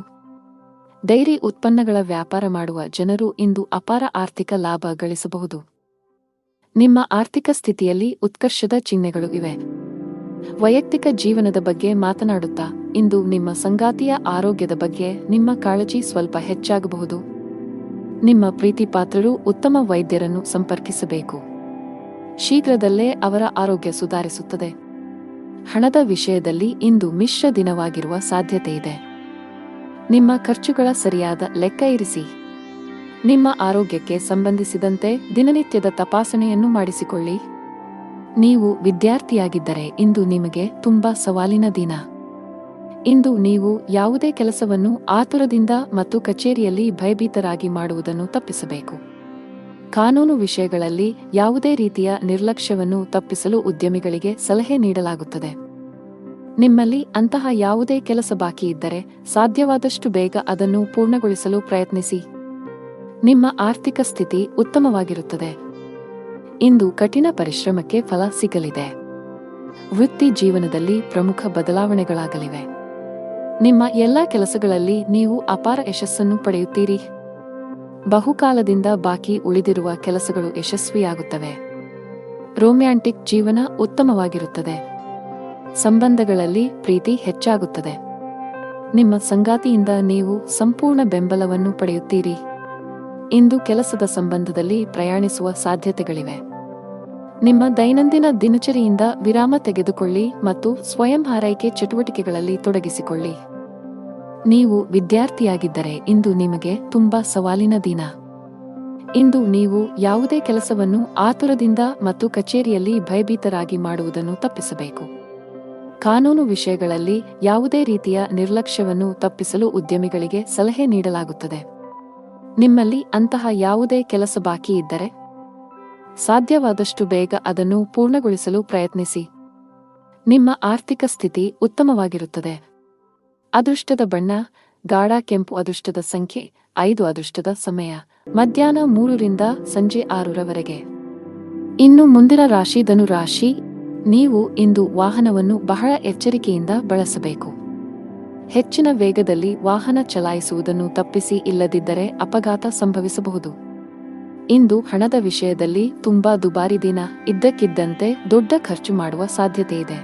ಡೈರಿ ಉತ್ಪನ್ನಗಳ ವ್ಯಾಪಾರ ಮಾಡುವ ಜನರು ಇಂದು ಅಪಾರ ಆರ್ಥಿಕ ಲಾಭ ಗಳಿಸಬಹುದು. ನಿಮ್ಮ ಆರ್ಥಿಕ ಸ್ಥಿತಿಯಲ್ಲಿ ಉತ್ಕರ್ಷದ ಚಿಹ್ನೆಗಳು ಇವೆ. ವೈಯಕ್ತಿಕ ಜೀವನದ ಬಗ್ಗೆ ಮಾತನಾಡುತ್ತಾ ಇಂದು ನಿಮ್ಮ ಸಂಗಾತಿಯ ಆರೋಗ್ಯದ ಬಗ್ಗೆ ನಿಮ್ಮ ಕಾಳಜಿ ಸ್ವಲ್ಪ ಹೆಚ್ಚಾಗಬಹುದು. ನಿಮ್ಮ ಪ್ರೀತಿಪಾತ್ರರು ಉತ್ತಮ ವೈದ್ಯರನ್ನು ಸಂಪರ್ಕಿಸಬೇಕು. ಶೀಘ್ರದಲ್ಲೇ ಅವರ ಆರೋಗ್ಯ ಸುಧಾರಿಸುತ್ತದೆ. ಹಣದ ವಿಷಯದಲ್ಲಿ ಇಂದು ಮಿಶ್ರ ದಿನವಾಗಿರುವ ಸಾಧ್ಯತೆಯಿದೆ. ನಿಮ್ಮ ಖರ್ಚುಗಳ ಸರಿಯಾದ ಲೆಕ್ಕ ಇರಿಸಿ. ನಿಮ್ಮ ಆರೋಗ್ಯಕ್ಕೆ ಸಂಬಂಧಿಸಿದಂತೆ ದಿನನಿತ್ಯದ ತಪಾಸಣೆಯನ್ನು ಮಾಡಿಸಿಕೊಳ್ಳಿ. ನೀವು ವಿದ್ಯಾರ್ಥಿಯಾಗಿದ್ದರೆ ಇಂದು ನಿಮಗೆ ತುಂಬಾ ಸವಾಲಿನ ದಿನ. ಇಂದು ನೀವು ಯಾವುದೇ ಕೆಲಸವನ್ನು ಆತುರದಿಂದ ಮತ್ತು ಕಚೇರಿಯಲ್ಲಿ ಭಯಭೀತರಾಗಿ ಮಾಡುವುದನ್ನು ತಪ್ಪಿಸಬೇಕು. ಕಾನೂನು ವಿಷಯಗಳಲ್ಲಿ ಯಾವುದೇ ರೀತಿಯ ನಿರ್ಲಕ್ಷ್ಯವನ್ನು ತಪ್ಪಿಸಲು ಉದ್ಯಮಿಗಳಿಗೆ ಸಲಹೆ ನೀಡಲಾಗುತ್ತದೆ. ನಿಮ್ಮಲ್ಲಿ ಅಂತಹ ಯಾವುದೇ ಕೆಲಸ ಬಾಕಿ ಇದ್ದರೆ ಸಾಧ್ಯವಾದಷ್ಟು ಬೇಗ ಅದನ್ನು ಪೂರ್ಣಗೊಳಿಸಲು ಪ್ರಯತ್ನಿಸಿ. ನಿಮ್ಮ ಆರ್ಥಿಕ ಸ್ಥಿತಿ ಉತ್ತಮವಾಗಿರುತ್ತದೆ. ಇಂದು ಕಠಿಣ ಪರಿಶ್ರಮಕ್ಕೆ ಫಲ ಸಿಗಲಿದೆ. ವೃತ್ತಿ ಜೀವನದಲ್ಲಿ ಪ್ರಮುಖ ಬದಲಾವಣೆಗಳಾಗಲಿವೆ. ನಿಮ್ಮ ಎಲ್ಲಾ ಕೆಲಸಗಳಲ್ಲಿ ನೀವು ಅಪಾರ ಯಶಸ್ಸನ್ನು ಪಡೆಯುತ್ತೀರಿ. ಬಹುಕಾಲದಿಂದ ಬಾಕಿ ಉಳಿದಿರುವ ಕೆಲಸಗಳು ಯಶಸ್ವಿಯಾಗುತ್ತವೆ. ರೊಮ್ಯಾಂಟಿಕ್ ಜೀವನ ಉತ್ತಮವಾಗಿರುತ್ತದೆ. ಸಂಬಂಧಗಳಲ್ಲಿ ಪ್ರೀತಿ ಹೆಚ್ಚಾಗುತ್ತದೆ. ನಿಮ್ಮ ಸಂಗಾತಿಯಿಂದ ನೀವು ಸಂಪೂರ್ಣ ಬೆಂಬಲವನ್ನು ಪಡೆಯುತ್ತೀರಿ. ಇಂದು ಕೆಲಸದ ಸಂಬಂಧದಲ್ಲಿ ಪ್ರಯಾಣಿಸುವ ಸಾಧ್ಯತೆಗಳಿವೆ. ನಿಮ್ಮ ದೈನಂದಿನ ದಿನಚರಿಯಿಂದ ವಿರಾಮ ತೆಗೆದುಕೊಳ್ಳಿ ಮತ್ತು ಸ್ವಯಂ ಆರೈಕೆ ಚಟುವಟಿಕೆಗಳಲ್ಲಿ ತೊಡಗಿಸಿಕೊಳ್ಳಿ. ನೀವು ವಿದ್ಯಾರ್ಥಿಯಾಗಿದ್ದರೆ ಇಂದು ನಿಮಗೆ ತುಂಬಾ ಸವಾಲಿನ ದಿನ. ಇಂದು ನೀವು ಯಾವುದೇ ಕೆಲಸವನ್ನು ಆತುರದಿಂದ ಮತ್ತು ಕಚೇರಿಯಲ್ಲಿ ಭಯಭೀತರಾಗಿ ಮಾಡುವುದನ್ನು ತಪ್ಪಿಸಬೇಕು. ಕಾನೂನು ವಿಷಯಗಳಲ್ಲಿ ಯಾವುದೇ ರೀತಿಯ ನಿರ್ಲಕ್ಷ್ಯವನ್ನು ತಪ್ಪಿಸಲು ಉದ್ಯಮಿಗಳಿಗೆ ಸಲಹೆ ನೀಡಲಾಗುತ್ತದೆ. ನಿಮ್ಮಲ್ಲಿ ಅಂತಹ ಯಾವುದೇ ಕೆಲಸ ಬಾಕಿ ಇದ್ದರೆ ಸಾಧ್ಯವಾದಷ್ಟು ಬೇಗ ಅದನ್ನು ಪೂರ್ಣಗೊಳಿಸಲು ಪ್ರಯತ್ನಿಸಿ. ನಿಮ್ಮ ಆರ್ಥಿಕ ಸ್ಥಿತಿ ಉತ್ತಮವಾಗಿರುತ್ತದೆ. ಅದೃಷ್ಟದ ಬಣ್ಣ ಗಾಢ ಕೆಂಪು. ಅದೃಷ್ಟದ ಸಂಖ್ಯೆ 5. ಅದೃಷ್ಟದ ಸಮಯ ಮಧ್ಯಾಹ್ನ 3 ರಿಂದ ಸಂಜೆ 6 ರವರೆಗೆ. ಇನ್ನು ಮುಂದಿನ ರಾಶಿ ಧನು ರಾಶಿ. ನೀವು ಇಂದು ವಾಹನವನ್ನು ಬಹಳ ಎಚ್ಚರಿಕೆಯಿಂದ ಬಳಸಬೇಕು. ಹೆಚ್ಚಿನ ವೇಗದಲ್ಲಿ ವಾಹನ ಚಲಾಯಿಸುವುದನ್ನು ತಪ್ಪಿಸಿ, ಇಲ್ಲದಿದ್ದರೆ ಅಪಘಾತ ಸಂಭವಿಸಬಹುದು. ಇಂದು ಹಣದ ವಿಷಯದಲ್ಲಿ ತುಂಬಾ ದುಬಾರಿ ದಿನ. ಇದ್ದಕ್ಕಿದ್ದಂತೆ ದೊಡ್ಡ ಖರ್ಚು ಮಾಡುವ ಸಾಧ್ಯತೆಯಿದೆ.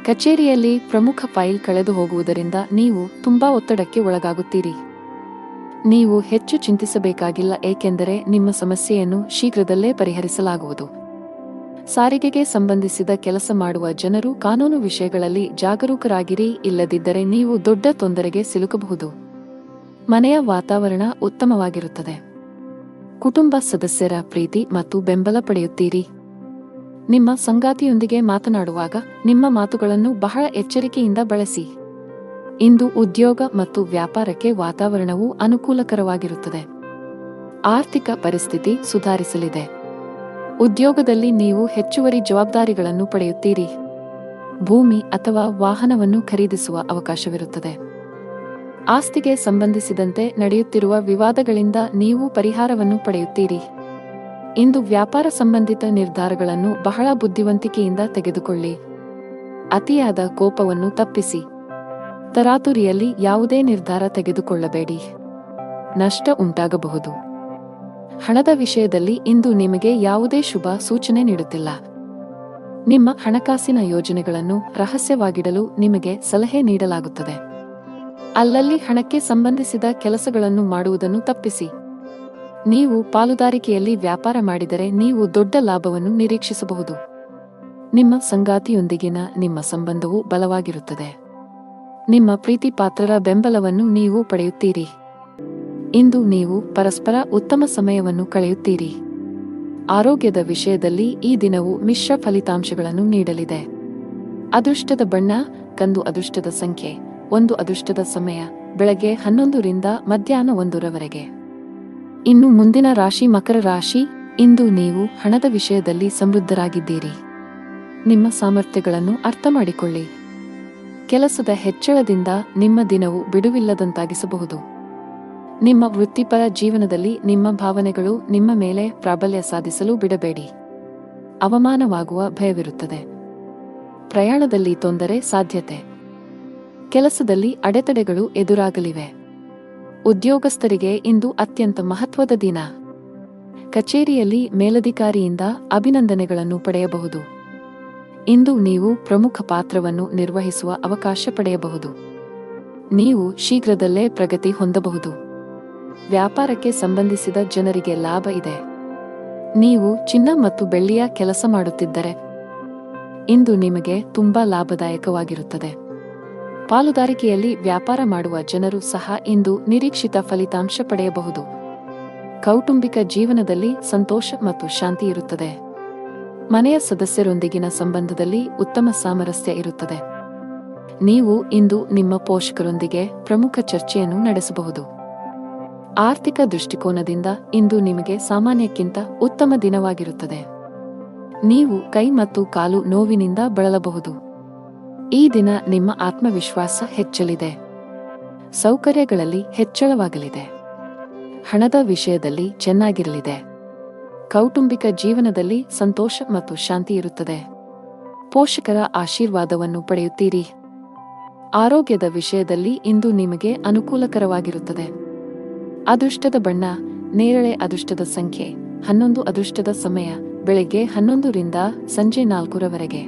ಕಚೇರಿಯಲ್ಲಿ ಪ್ರಮುಖ ಫೈಲ್ ಕಳೆದು ಹೋಗುವುದರಿಂದ ನೀವು ತುಂಬಾ ಒತ್ತಡಕ್ಕೆ ಒಳಗಾಗುತ್ತೀರಿ. ನೀವು ಹೆಚ್ಚು ಚಿಂತಿಸಬೇಕಾಗಿಲ್ಲ, ಏಕೆಂದರೆ ನಿಮ್ಮ ಸಮಸ್ಯೆಯನ್ನು ಶೀಘ್ರದಲ್ಲೇ ಪರಿಹರಿಸಲಾಗುವುದು. ಸಾರಿಗೆಗೆ ಸಂಬಂಧಿಸಿದ ಕೆಲಸ ಮಾಡುವ ಜನರು ಕಾನೂನು ವಿಷಯಗಳಲ್ಲಿ ಜಾಗರೂಕರಾಗಿರಿ, ಇಲ್ಲದಿದ್ದರೆ ನೀವು ದೊಡ್ಡ ತೊಂದರೆಗೆ ಸಿಲುಕಬಹುದು. ಮನೆಯ ವಾತಾವರಣ ಉತ್ತಮವಾಗಿರುತ್ತದೆ. ಕುಟುಂಬ ಸದಸ್ಯರ ಪ್ರೀತಿ ಮತ್ತು ಬೆಂಬಲ ಪಡೆಯುತ್ತೀರಿ. ನಿಮ್ಮ ಸಂಗಾತಿಯೊಂದಿಗೆ ಮಾತನಾಡುವಾಗ ನಿಮ್ಮ ಮಾತುಗಳನ್ನು ಬಹಳ ಎಚ್ಚರಿಕೆಯಿಂದ ಬಳಸಿ. ಇಂದು ಉದ್ಯೋಗ ಮತ್ತು ವ್ಯಾಪಾರಕ್ಕೆ ವಾತಾವರಣವು ಅನುಕೂಲಕರವಾಗಿರುತ್ತದೆ. ಆರ್ಥಿಕ ಪರಿಸ್ಥಿತಿ ಸುಧಾರಿಸಲಿದೆ. ಉದ್ಯೋಗದಲ್ಲಿ ನೀವು ಹೆಚ್ಚುವರಿ ಜವಾಬ್ದಾರಿಗಳನ್ನು ಪಡೆಯುತ್ತೀರಿ. ಭೂಮಿ ಅಥವಾ ವಾಹನವನ್ನು ಖರೀದಿಸುವ ಅವಕಾಶವಿರುತ್ತದೆ. ಆಸ್ತಿಗೆ ಸಂಬಂಧಿಸಿದಂತೆ ನಡೆಯುತ್ತಿರುವ ವಿವಾದಗಳಿಂದ ನೀವು ಪರಿಹಾರವನ್ನು ಪಡೆಯುತ್ತೀರಿ. ಇಂದು ವ್ಯಾಪಾರ ಸಂಬಂಧಿತ ನಿರ್ಧಾರಗಳನ್ನು ಬಹಳ ಬುದ್ಧಿವಂತಿಕೆಯಿಂದ ತೆಗೆದುಕೊಳ್ಳಿ. ಅತಿಯಾದ ಕೋಪವನ್ನು ತಪ್ಪಿಸಿ. ತರಾತುರಿಯಲ್ಲಿ ಯಾವುದೇ ನಿರ್ಧಾರ ತೆಗೆದುಕೊಳ್ಳಬೇಡಿ. ನಷ್ಟ ಉಂಟಾಗಬಹುದು. ಹಣದ ವಿಷಯದಲ್ಲಿ ಇಂದು ನಿಮಗೆ ಯಾವುದೇ ಶುಭ ಸೂಚನೆ ನೀಡುತ್ತಿಲ್ಲ. ನಿಮ್ಮ ಹಣಕಾಸಿನ ಯೋಜನೆಗಳನ್ನು ರಹಸ್ಯವಾಗಿಡಲು ನಿಮಗೆ ಸಲಹೆ ನೀಡಲಾಗುತ್ತದೆ. ಅಲ್ಲಲ್ಲಿ ಹಣಕ್ಕೆ ಸಂಬಂಧಿಸಿದ ಕೆಲಸಗಳನ್ನು ಮಾಡುವುದನ್ನು ತಪ್ಪಿಸಿ. ನೀವು ಪಾಲುದಾರಿಕೆಯಲ್ಲಿ ವ್ಯಾಪಾರ ಮಾಡಿದರೆ ನೀವು ದೊಡ್ಡ ಲಾಭವನ್ನು ನಿರೀಕ್ಷಿಸಬಹುದು. ನಿಮ್ಮ ಸಂಗಾತಿಯೊಂದಿಗಿನ ನಿಮ್ಮ ಸಂಬಂಧವು ಬಲವಾಗಿರುತ್ತದೆ. ನಿಮ್ಮ ಪ್ರೀತಿಪಾತ್ರರ ಬೆಂಬಲವನ್ನು ನೀವು ಪಡೆಯುತ್ತೀರಿ. ಇಂದು ನೀವು ಪರಸ್ಪರ ಉತ್ತಮ ಸಮಯವನ್ನು ಕಳೆಯುತ್ತೀರಿ. ಆರೋಗ್ಯದ ವಿಷಯದಲ್ಲಿ ಈ ದಿನವು ಮಿಶ್ರ ಫಲಿತಾಂಶಗಳನ್ನು ನೀಡಲಿದೆ. ಅದೃಷ್ಟದ ಬಣ್ಣ ಕಂದು. ಅದೃಷ್ಟದ ಸಂಖ್ಯೆ 1. ಅದೃಷ್ಟದ ಸಮಯ ಬೆಳಗ್ಗೆ 11 ರಿಂದ ಮಧ್ಯಾಹ್ನ 1 ರವರೆಗೆ. ಇನ್ನು ಮುಂದಿನ ರಾಶಿ ಮಕರ ರಾಶಿ. ಇಂದು ನೀವು ಹಣದ ವಿಷಯದಲ್ಲಿ ಸಮೃದ್ಧರಾಗಿದ್ದೀರಿ. ನಿಮ್ಮ ಸಾಮರ್ಥ್ಯಗಳನ್ನು ಅರ್ಥ ಮಾಡಿಕೊಳ್ಳಿ. ಕೆಲಸದ ಹೆಚ್ಚಳದಿಂದ ನಿಮ್ಮ ದಿನವು ಬಿಡುವಿಲ್ಲದಂತಾಗಿಸಬಹುದು. ನಿಮ್ಮ ವೃತ್ತಿಪರ ಜೀವನದಲ್ಲಿ ನಿಮ್ಮ ಭಾವನೆಗಳು ನಿಮ್ಮ ಮೇಲೆ ಪ್ರಾಬಲ್ಯ ಸಾಧಿಸಲು ಬಿಡಬೇಡಿ. ಅವಮಾನವಾಗುವ ಭಯವಿರುತ್ತದೆ. ಪ್ರಯಾಣದಲ್ಲಿ ತೊಂದರೆ ಸಾಧ್ಯತೆ. ಕೆಲಸದಲ್ಲಿ ಅಡೆತಡೆಗಳು ಎದುರಾಗಲಿವೆ. ಉದ್ಯೋಗಸ್ಥರಿಗೆ ಇಂದು ಅತ್ಯಂತ ಮಹತ್ವದ ದಿನ. ಕಚೇರಿಯಲ್ಲಿ ಮೇಲಧಿಕಾರಿಯಿಂದ ಅಭಿನಂದನೆಗಳನ್ನು ಪಡೆಯಬಹುದು. ಇಂದು ನೀವು ಪ್ರಮುಖ ಪಾತ್ರವನ್ನು ನಿರ್ವಹಿಸುವ ಅವಕಾಶ ಪಡೆಯಬಹುದು. ನೀವು ಶೀಘ್ರದಲ್ಲೇ ಪ್ರಗತಿ ಹೊಂದಬಹುದು. ವ್ಯಾಪಾರಕ್ಕೆ ಸಂಬಂಧಿಸಿದ ಜನರಿಗೆ ಲಾಭ ಇದೆ. ನೀವು ಚಿನ್ನ ಮತ್ತು ಬೆಳ್ಳಿಯ ಕೆಲಸ ಮಾಡುತ್ತಿದ್ದರೆ ಇಂದು ನಿಮಗೆ ತುಂಬಾ ಲಾಭದಾಯಕವಾಗಿರುತ್ತದೆ. ಪಾಲುದಾರಿಕೆಯಲ್ಲಿ ವ್ಯಾಪಾರ ಮಾಡುವ ಜನರು ಸಹ ಇಂದು ನಿರೀಕ್ಷಿತ ಫಲಿತಾಂಶ ಪಡೆಯಬಹುದು. ಕೌಟುಂಬಿಕ ಜೀವನದಲ್ಲಿ ಸಂತೋಷ ಮತ್ತು ಶಾಂತಿ ಇರುತ್ತದೆ. ಮನೆಯ ಸದಸ್ಯರೊಂದಿಗಿನ ಸಂಬಂಧದಲ್ಲಿ ಉತ್ತಮ ಸಾಮರಸ್ಯ ಇರುತ್ತದೆ. ನೀವು ಇಂದು ನಿಮ್ಮ ಪೋಷಕರೊಂದಿಗೆ ಪ್ರಮುಖ ಚರ್ಚೆಯನ್ನು ನಡೆಸಬಹುದು. ಆರ್ಥಿಕ ದೃಷ್ಟಿಕೋನದಿಂದ ಇಂದು ನಿಮಗೆ ಸಾಮಾನ್ಯಕ್ಕಿಂತ ಉತ್ತಮ ದಿನವಾಗಿರುತ್ತದೆ. ನೀವು ಕೈ ಮತ್ತು ಕಾಲು ನೋವಿನಿಂದ ಬಳಲಬಹುದು. ಈ ದಿನ ನಿಮ್ಮ ಆತ್ಮವಿಶ್ವಾಸ ಹೆಚ್ಚಲಿದೆ. ಸೌಕರ್ಯಗಳಲ್ಲಿ ಹೆಚ್ಚಳವಾಗಲಿದೆ. ಹಣದ ವಿಷಯದಲ್ಲಿ ಚೆನ್ನಾಗಿರಲಿದೆ. ಕೌಟುಂಬಿಕ ಜೀವನದಲ್ಲಿ ಸಂತೋಷ ಮತ್ತು ಶಾಂತಿ ಇರುತ್ತದೆ. ಪೋಷಕರ ಆಶೀರ್ವಾದವನ್ನು ಪಡೆಯುತ್ತೀರಿ. ಆರೋಗ್ಯದ ವಿಷಯದಲ್ಲಿ ಇಂದು ನಿಮಗೆ ಅನುಕೂಲಕರವಾಗಿರುತ್ತದೆ. ಅದೃಷ್ಟದ ಬಣ್ಣ ನೇರಳೆ. ಅದೃಷ್ಟದ ಸಂಖ್ಯೆ 11. ಅದೃಷ್ಟದ ಸಮಯ ಬೆಳಗ್ಗೆ 11 ರಿಂದ ಸಂಜೆ 4 ರವರೆಗೆ.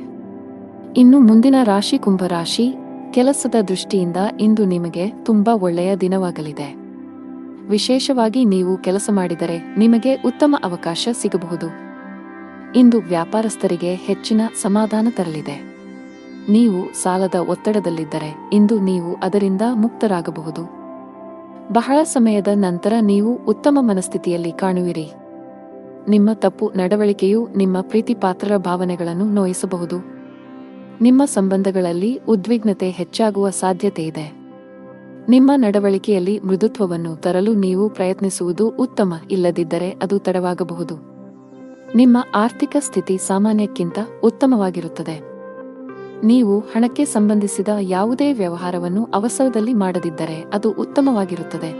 ಇನ್ನು ಮುಂದಿನ ರಾಶಿ ಕುಂಭ ರಾಶಿ. ಕೆಲಸದ ದೃಷ್ಟಿಯಿಂದ ಇಂದು ನಿಮಗೆ ತುಂಬಾ ಒಳ್ಳೆಯ ದಿನವಾಗಲಿದೆ. ವಿಶೇಷವಾಗಿ ನೀವು ಕೆಲಸ ಮಾಡಿದರೆ ನಿಮಗೆ ಉತ್ತಮ ಅವಕಾಶ ಸಿಗಬಹುದು. ಇಂದು ವ್ಯಾಪಾರಸ್ಥರಿಗೆ ಹೆಚ್ಚಿನ ಸಮಾಧಾನ ತರಲಿದೆ. ನೀವು ಸಾಲದ ಒತ್ತಡದಲ್ಲಿದ್ದರೆ ಇಂದು ನೀವು ಅದರಿಂದ ಮುಕ್ತರಾಗಬಹುದು. ಬಹಳ ಸಮಯದ ನಂತರ ನೀವು ಉತ್ತಮ ಮನಸ್ಥಿತಿಯಲ್ಲಿ ಕಾಣುವಿರಿ. ನಿಮ್ಮ ತಪ್ಪು ನಡವಳಿಕೆಯು ನಿಮ್ಮ ಪ್ರೀತಿಪಾತ್ರರ ಭಾವನೆಗಳನ್ನು ನೋಯಿಸಬಹುದು. ನಿಮ್ಮ ಸಂಬಂಧಗಳಲ್ಲಿ ಉದ್ವಿಗ್ನತೆ ಹೆಚ್ಚಾಗುವ ಸಾಧ್ಯತೆ ಇದೆ. ನಿಮ್ಮ ನಡವಳಿಕೆಯಲ್ಲಿ ಮೃದುತ್ವವನ್ನು ತರಲು ನೀವು ಪ್ರಯತ್ನಿಸುವುದು ಉತ್ತಮ. ಇಲ್ಲದಿದ್ದರೆ ಅದು ತಡವಾಗಬಹುದು. ನಿಮ್ಮ ಆರ್ಥಿಕ ಸ್ಥಿತಿ ಸಾಮಾನ್ಯಕ್ಕಿಂತ ಉತ್ತಮವಾಗಿರುತ್ತದೆ. ನೀವು ಹಣಕ್ಕೆ ಸಂಬಂಧಿಸಿದ ಯಾವುದೇ ವ್ಯವಹಾರವನ್ನು ಅವಸರದಲ್ಲಿ ಮಾಡದಿದ್ದರೆ ಅದು ಉತ್ತಮವಾಗಿರುತ್ತದೆ.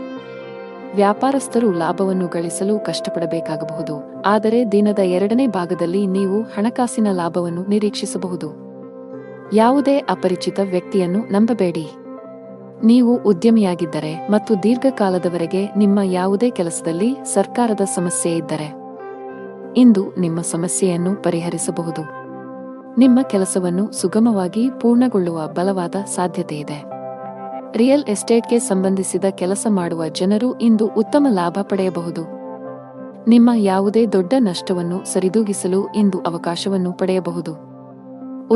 ವ್ಯಾಪಾರಸ್ಥರು ಲಾಭವನ್ನು ಗಳಿಸಲು ಕಷ್ಟಪಡಬೇಕಾಗಬಹುದು. ಆದರೆ ದಿನದ 2ನೇ ಭಾಗದಲ್ಲಿ ನೀವು ಹಣಕಾಸಿನ ಲಾಭವನ್ನು ನಿರೀಕ್ಷಿಸಬಹುದು. ಯಾವುದೇ ಅಪರಿಚಿತ ವ್ಯಕ್ತಿಯನ್ನು ನಂಬಬೇಡಿ. ನೀವು ಉದ್ಯಮಿಯಾಗಿದ್ದರೆ ಮತ್ತು ದೀರ್ಘಕಾಲದವರೆಗೆ ನಿಮ್ಮ ಯಾವುದೇ ಕೆಲಸದಲ್ಲಿ ಸರ್ಕಾರದ ಸಮಸ್ಯೆ ಇದ್ದರೆ ಇಂದು ನಿಮ್ಮ ಸಮಸ್ಯೆಯನ್ನು ಪರಿಹರಿಸಬಹುದು. ನಿಮ್ಮ ಕೆಲಸವನ್ನು ಸುಗಮವಾಗಿ ಪೂರ್ಣಗೊಳ್ಳುವ ಬಲವಾದ ಸಾಧ್ಯತೆಯಿದೆ. ರಿಯಲ್ ಎಸ್ಟೇಟ್ಗೆ ಸಂಬಂಧಿಸಿದ ಕೆಲಸ ಮಾಡುವ ಜನರು ಇಂದು ಉತ್ತಮ ಲಾಭ ಪಡೆಯಬಹುದು. ನಿಮ್ಮ ಯಾವುದೇ ದೊಡ್ಡ ನಷ್ಟವನ್ನು ಸರಿದೂಗಿಸಲು ಇಂದು ಅವಕಾಶವನ್ನು ಪಡೆಯಬಹುದು.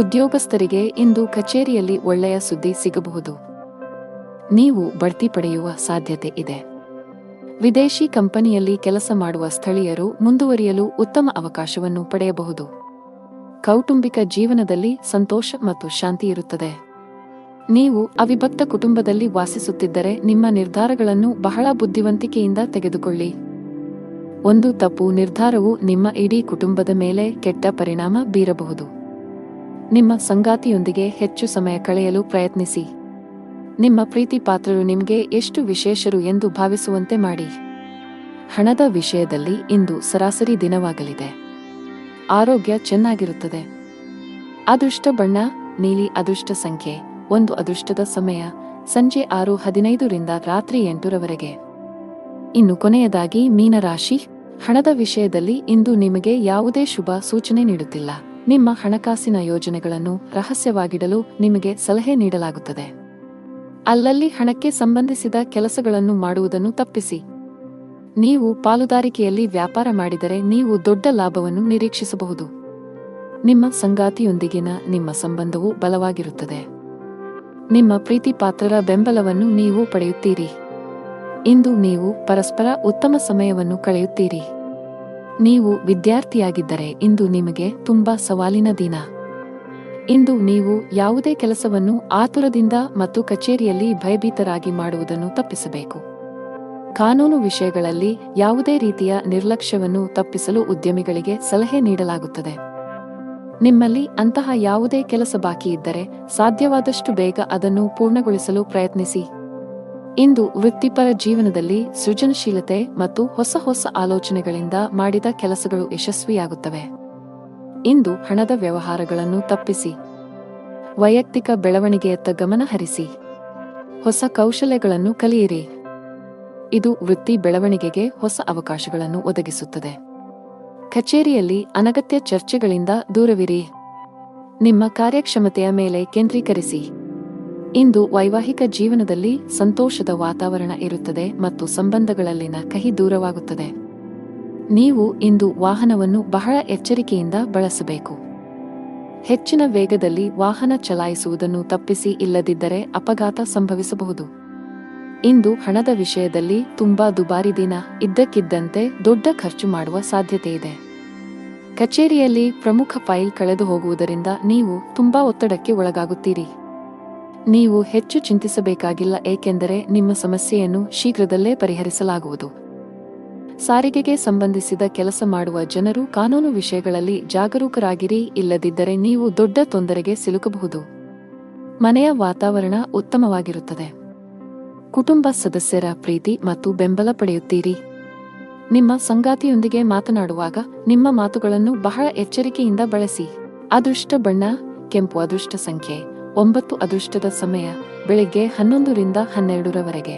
ಉದ್ಯೋಗಸ್ಥರಿಗೆ ಇಂದು ಕಚೇರಿಯಲ್ಲಿ ಒಳ್ಳೆಯ ಸುದ್ದಿ ಸಿಗಬಹುದು. ನೀವು ಬಡ್ತಿ ಪಡೆಯುವ ಸಾಧ್ಯತೆ ಇದೆ. ವಿದೇಶಿ ಕಂಪನಿಯಲ್ಲಿ ಕೆಲಸ ಮಾಡುವ ಸ್ಥಳೀಯರು ಮುಂದುವರಿಯಲು ಉತ್ತಮ ಅವಕಾಶವನ್ನು ಪಡೆಯಬಹುದು. ಕೌಟುಂಬಿಕ ಜೀವನದಲ್ಲಿ ಸಂತೋಷ ಮತ್ತು ಶಾಂತಿ ಇರುತ್ತದೆ. ನೀವು ಅವಿಭಕ್ತ ಕುಟುಂಬದಲ್ಲಿ ವಾಸಿಸುತ್ತಿದ್ದರೆ ನಿಮ್ಮ ನಿರ್ಧಾರಗಳನ್ನು ಬಹಳ ಬುದ್ಧಿವಂತಿಕೆಯಿಂದ ತೆಗೆದುಕೊಳ್ಳಿ. ಒಂದು ತಪ್ಪು ನಿರ್ಧಾರವು ನಿಮ್ಮ ಇಡೀ ಕುಟುಂಬದ ಮೇಲೆ ಕೆಟ್ಟ ಪರಿಣಾಮ ಬೀರಬಹುದು. ನಿಮ್ಮ ಸಂಗಾತಿಯೊಂದಿಗೆ ಹೆಚ್ಚು ಸಮಯ ಕಳೆಯಲು ಪ್ರಯತ್ನಿಸಿ. ನಿಮ್ಮ ಪ್ರೀತಿಪಾತ್ರರು ನಿಮಗೆ ಎಷ್ಟು ವಿಶೇಷರು ಎಂದು ಭಾವಿಸುವಂತೆ ಮಾಡಿ. ಹಣದ ವಿಷಯದಲ್ಲಿ ಇಂದು ಸರಾಸರಿ ದಿನವಾಗಲಿದೆ. ಆರೋಗ್ಯ ಚೆನ್ನಾಗಿರುತ್ತದೆ. ಅದೃಷ್ಟ ಬಣ್ಣ ನೀಲಿ. ಅದೃಷ್ಟ ಸಂಖ್ಯೆ 1. ಅದೃಷ್ಟದ ಸಮಯ ಸಂಜೆ 6:15 ರಿಂದ ರಾತ್ರಿ 8 ರವರೆಗೆ. ಇನ್ನು ಕೊನೆಯದಾಗಿ ಮೀನರಾಶಿ. ಹಣದ ವಿಷಯದಲ್ಲಿ ಇಂದು ನಿಮಗೆ ಯಾವುದೇ ಶುಭ ಸೂಚನೆ ನೀಡುತ್ತಿಲ್ಲ. ನಿಮ್ಮ ಹಣಕಾಸಿನ ಯೋಜನೆಗಳನ್ನು ರಹಸ್ಯವಾಗಿಡಲು ನಿಮಗೆ ಸಲಹೆ ನೀಡಲಾಗುತ್ತದೆ. ಅಲ್ಲಲ್ಲಿ ಹಣಕ್ಕೆ ಸಂಬಂಧಿಸಿದ ಕೆಲಸಗಳನ್ನು ಮಾಡುವುದನ್ನು ತಪ್ಪಿಸಿ. ನೀವು ಪಾಲುದಾರಿಕೆಯಲ್ಲಿ ವ್ಯಾಪಾರ ಮಾಡಿದರೆ ನೀವು ದೊಡ್ಡ ಲಾಭವನ್ನು ನಿರೀಕ್ಷಿಸಬಹುದು. ನಿಮ್ಮ ಸಂಗಾತಿಯೊಂದಿಗಿನ ನಿಮ್ಮ ಸಂಬಂಧವು ಬಲವಾಗಿರುತ್ತದೆ. ನಿಮ್ಮ ಪ್ರೀತಿಪಾತ್ರರ ಬೆಂಬಲವನ್ನು ನೀವು ಪಡೆಯುತ್ತೀರಿ. ಇಂದು ನೀವು ಪರಸ್ಪರ ಉತ್ತಮ ಸಮಯವನ್ನು ಕಳೆಯುತ್ತೀರಿ. ನೀವು ವಿದ್ಯಾರ್ಥಿಯಾಗಿದ್ದರೆ ಇಂದು ನಿಮಗೆ ತುಂಬಾ ಸವಾಲಿನ ದಿನ. ಇಂದು ನೀವು ಯಾವುದೇ ಕೆಲಸವನ್ನು ಆತುರದಿಂದ ಮತ್ತು ಕಚೇರಿಯಲ್ಲಿ ಭಯಭೀತರಾಗಿ ಮಾಡುವುದನ್ನು ತಪ್ಪಿಸಬೇಕು. ಕಾನೂನು ವಿಷಯಗಳಲ್ಲಿ ಯಾವುದೇ ರೀತಿಯ ನಿರ್ಲಕ್ಷ್ಯವನ್ನು ತಪ್ಪಿಸಲು ಉದ್ಯಮಿಗಳಿಗೆ ಸಲಹೆ ನೀಡಲಾಗುತ್ತದೆ. ನಿಮ್ಮಲ್ಲಿ ಅಂತಹ ಯಾವುದೇ ಕೆಲಸ ಬಾಕಿ ಇದ್ದರೆ ಸಾಧ್ಯವಾದಷ್ಟು ಬೇಗ ಅದನ್ನು ಪೂರ್ಣಗೊಳಿಸಲು ಪ್ರಯತ್ನಿಸಿ. ಇಂದು ವೃತ್ತಿಪರ ಜೀವನದಲ್ಲಿ ಸೃಜನಶೀಲತೆ ಮತ್ತು ಹೊಸ ಆಲೋಚನೆಗಳಿಂದ ಮಾಡಿದ ಕೆಲಸಗಳು ಯಶಸ್ವಿಯಾಗುತ್ತವೆ. ಇಂದು ಹಣದ ವ್ಯವಹಾರಗಳನ್ನು ತಪ್ಪಿಸಿ. ವೈಯಕ್ತಿಕ ಬೆಳವಣಿಗೆಯತ್ತ ಗಮನ ಹರಿಸಿ. ಹೊಸ ಕೌಶಲ್ಯಗಳನ್ನು ಕಲಿಯಿರಿ. ಇದು ವೃತ್ತಿ ಬೆಳವಣಿಗೆಗೆ ಹೊಸ ಅವಕಾಶಗಳನ್ನು ಒದಗಿಸುತ್ತದೆ. ಕಚೇರಿಯಲ್ಲಿ ಅನಗತ್ಯ ಚರ್ಚೆಗಳಿಂದ ದೂರವಿರಿ. ನಿಮ್ಮ ಕಾರ್ಯಕ್ಷಮತೆಯ ಮೇಲೆ ಕೇಂದ್ರೀಕರಿಸಿ. ಇಂದು ವೈವಾಹಿಕ ಜೀವನದಲ್ಲಿ ಸಂತೋಷದ ವಾತಾವರಣ ಇರುತ್ತದೆ ಮತ್ತು ಸಂಬಂಧಗಳಲ್ಲಿನ ಕಹಿ ದೂರವಾಗುತ್ತದೆ. ನೀವು ಇಂದು ವಾಹನವನ್ನು ಬಹಳ ಎಚ್ಚರಿಕೆಯಿಂದ ಬಳಸಬೇಕು. ಹೆಚ್ಚಿನ ವೇಗದಲ್ಲಿ ವಾಹನ ಚಲಾಯಿಸುವುದನ್ನು ತಪ್ಪಿಸಿ, ಇಲ್ಲದಿದ್ದರೆ ಅಪಘಾತ ಸಂಭವಿಸಬಹುದು. ಇಂದು ಹಣದ ವಿಷಯದಲ್ಲಿ ತುಂಬಾ ದುಬಾರಿ ದಿನ. ಇದ್ದಕ್ಕಿದ್ದಂತೆ ದೊಡ್ಡ ಖರ್ಚು ಮಾಡುವ ಸಾಧ್ಯತೆಯಿದೆ. ಕಚೇರಿಯಲ್ಲಿ ಪ್ರಮುಖ ಫೈಲ್ ಕಳೆದು ಹೋಗುವುದರಿಂದ ನೀವು ತುಂಬಾ ಒತ್ತಡಕ್ಕೆ ಒಳಗಾಗುತ್ತೀರಿ. ನೀವು ಹೆಚ್ಚು ಚಿಂತಿಸಬೇಕಾಗಿಲ್ಲ, ಏಕೆಂದರೆ ನಿಮ್ಮ ಸಮಸ್ಯೆಯನ್ನು ಶೀಘ್ರದಲ್ಲೇ ಪರಿಹರಿಸಲಾಗುವುದು. ಸಾರಿಗೆಗೆ ಸಂಬಂಧಿಸಿದ ಕೆಲಸ ಮಾಡುವ ಜನರು ಕಾನೂನು ವಿಷಯಗಳಲ್ಲಿ ಜಾಗರೂಕರಾಗಿರಿ, ಇಲ್ಲದಿದ್ದರೆ ನೀವು ದೊಡ್ಡ ತೊಂದರೆಗೆ ಸಿಲುಕಬಹುದು. ಮನೆಯ ವಾತಾವರಣ ಉತ್ತಮವಾಗಿರುತ್ತದೆ. ಕುಟುಂಬ ಸದಸ್ಯರ ಪ್ರೀತಿ ಮತ್ತು ಬೆಂಬಲ ಪಡೆಯುತ್ತೀರಿ. ನಿಮ್ಮ ಸಂಗಾತಿಯೊಂದಿಗೆ ಮಾತನಾಡುವಾಗ ನಿಮ್ಮ ಮಾತುಗಳನ್ನು ಬಹಳ ಎಚ್ಚರಿಕೆಯಿಂದ ಬಳಸಿ. ಅದೃಷ್ಟ ಬಣ್ಣ ಕೆಂಪು. ಅದೃಷ್ಟ ಸಂಖ್ಯೆ 9. ಅದೃಷ್ಟದ ಸಮಯ ಬೆಳಿಗ್ಗೆ 11 ರಿಂದ 12 ರವರೆಗೆ.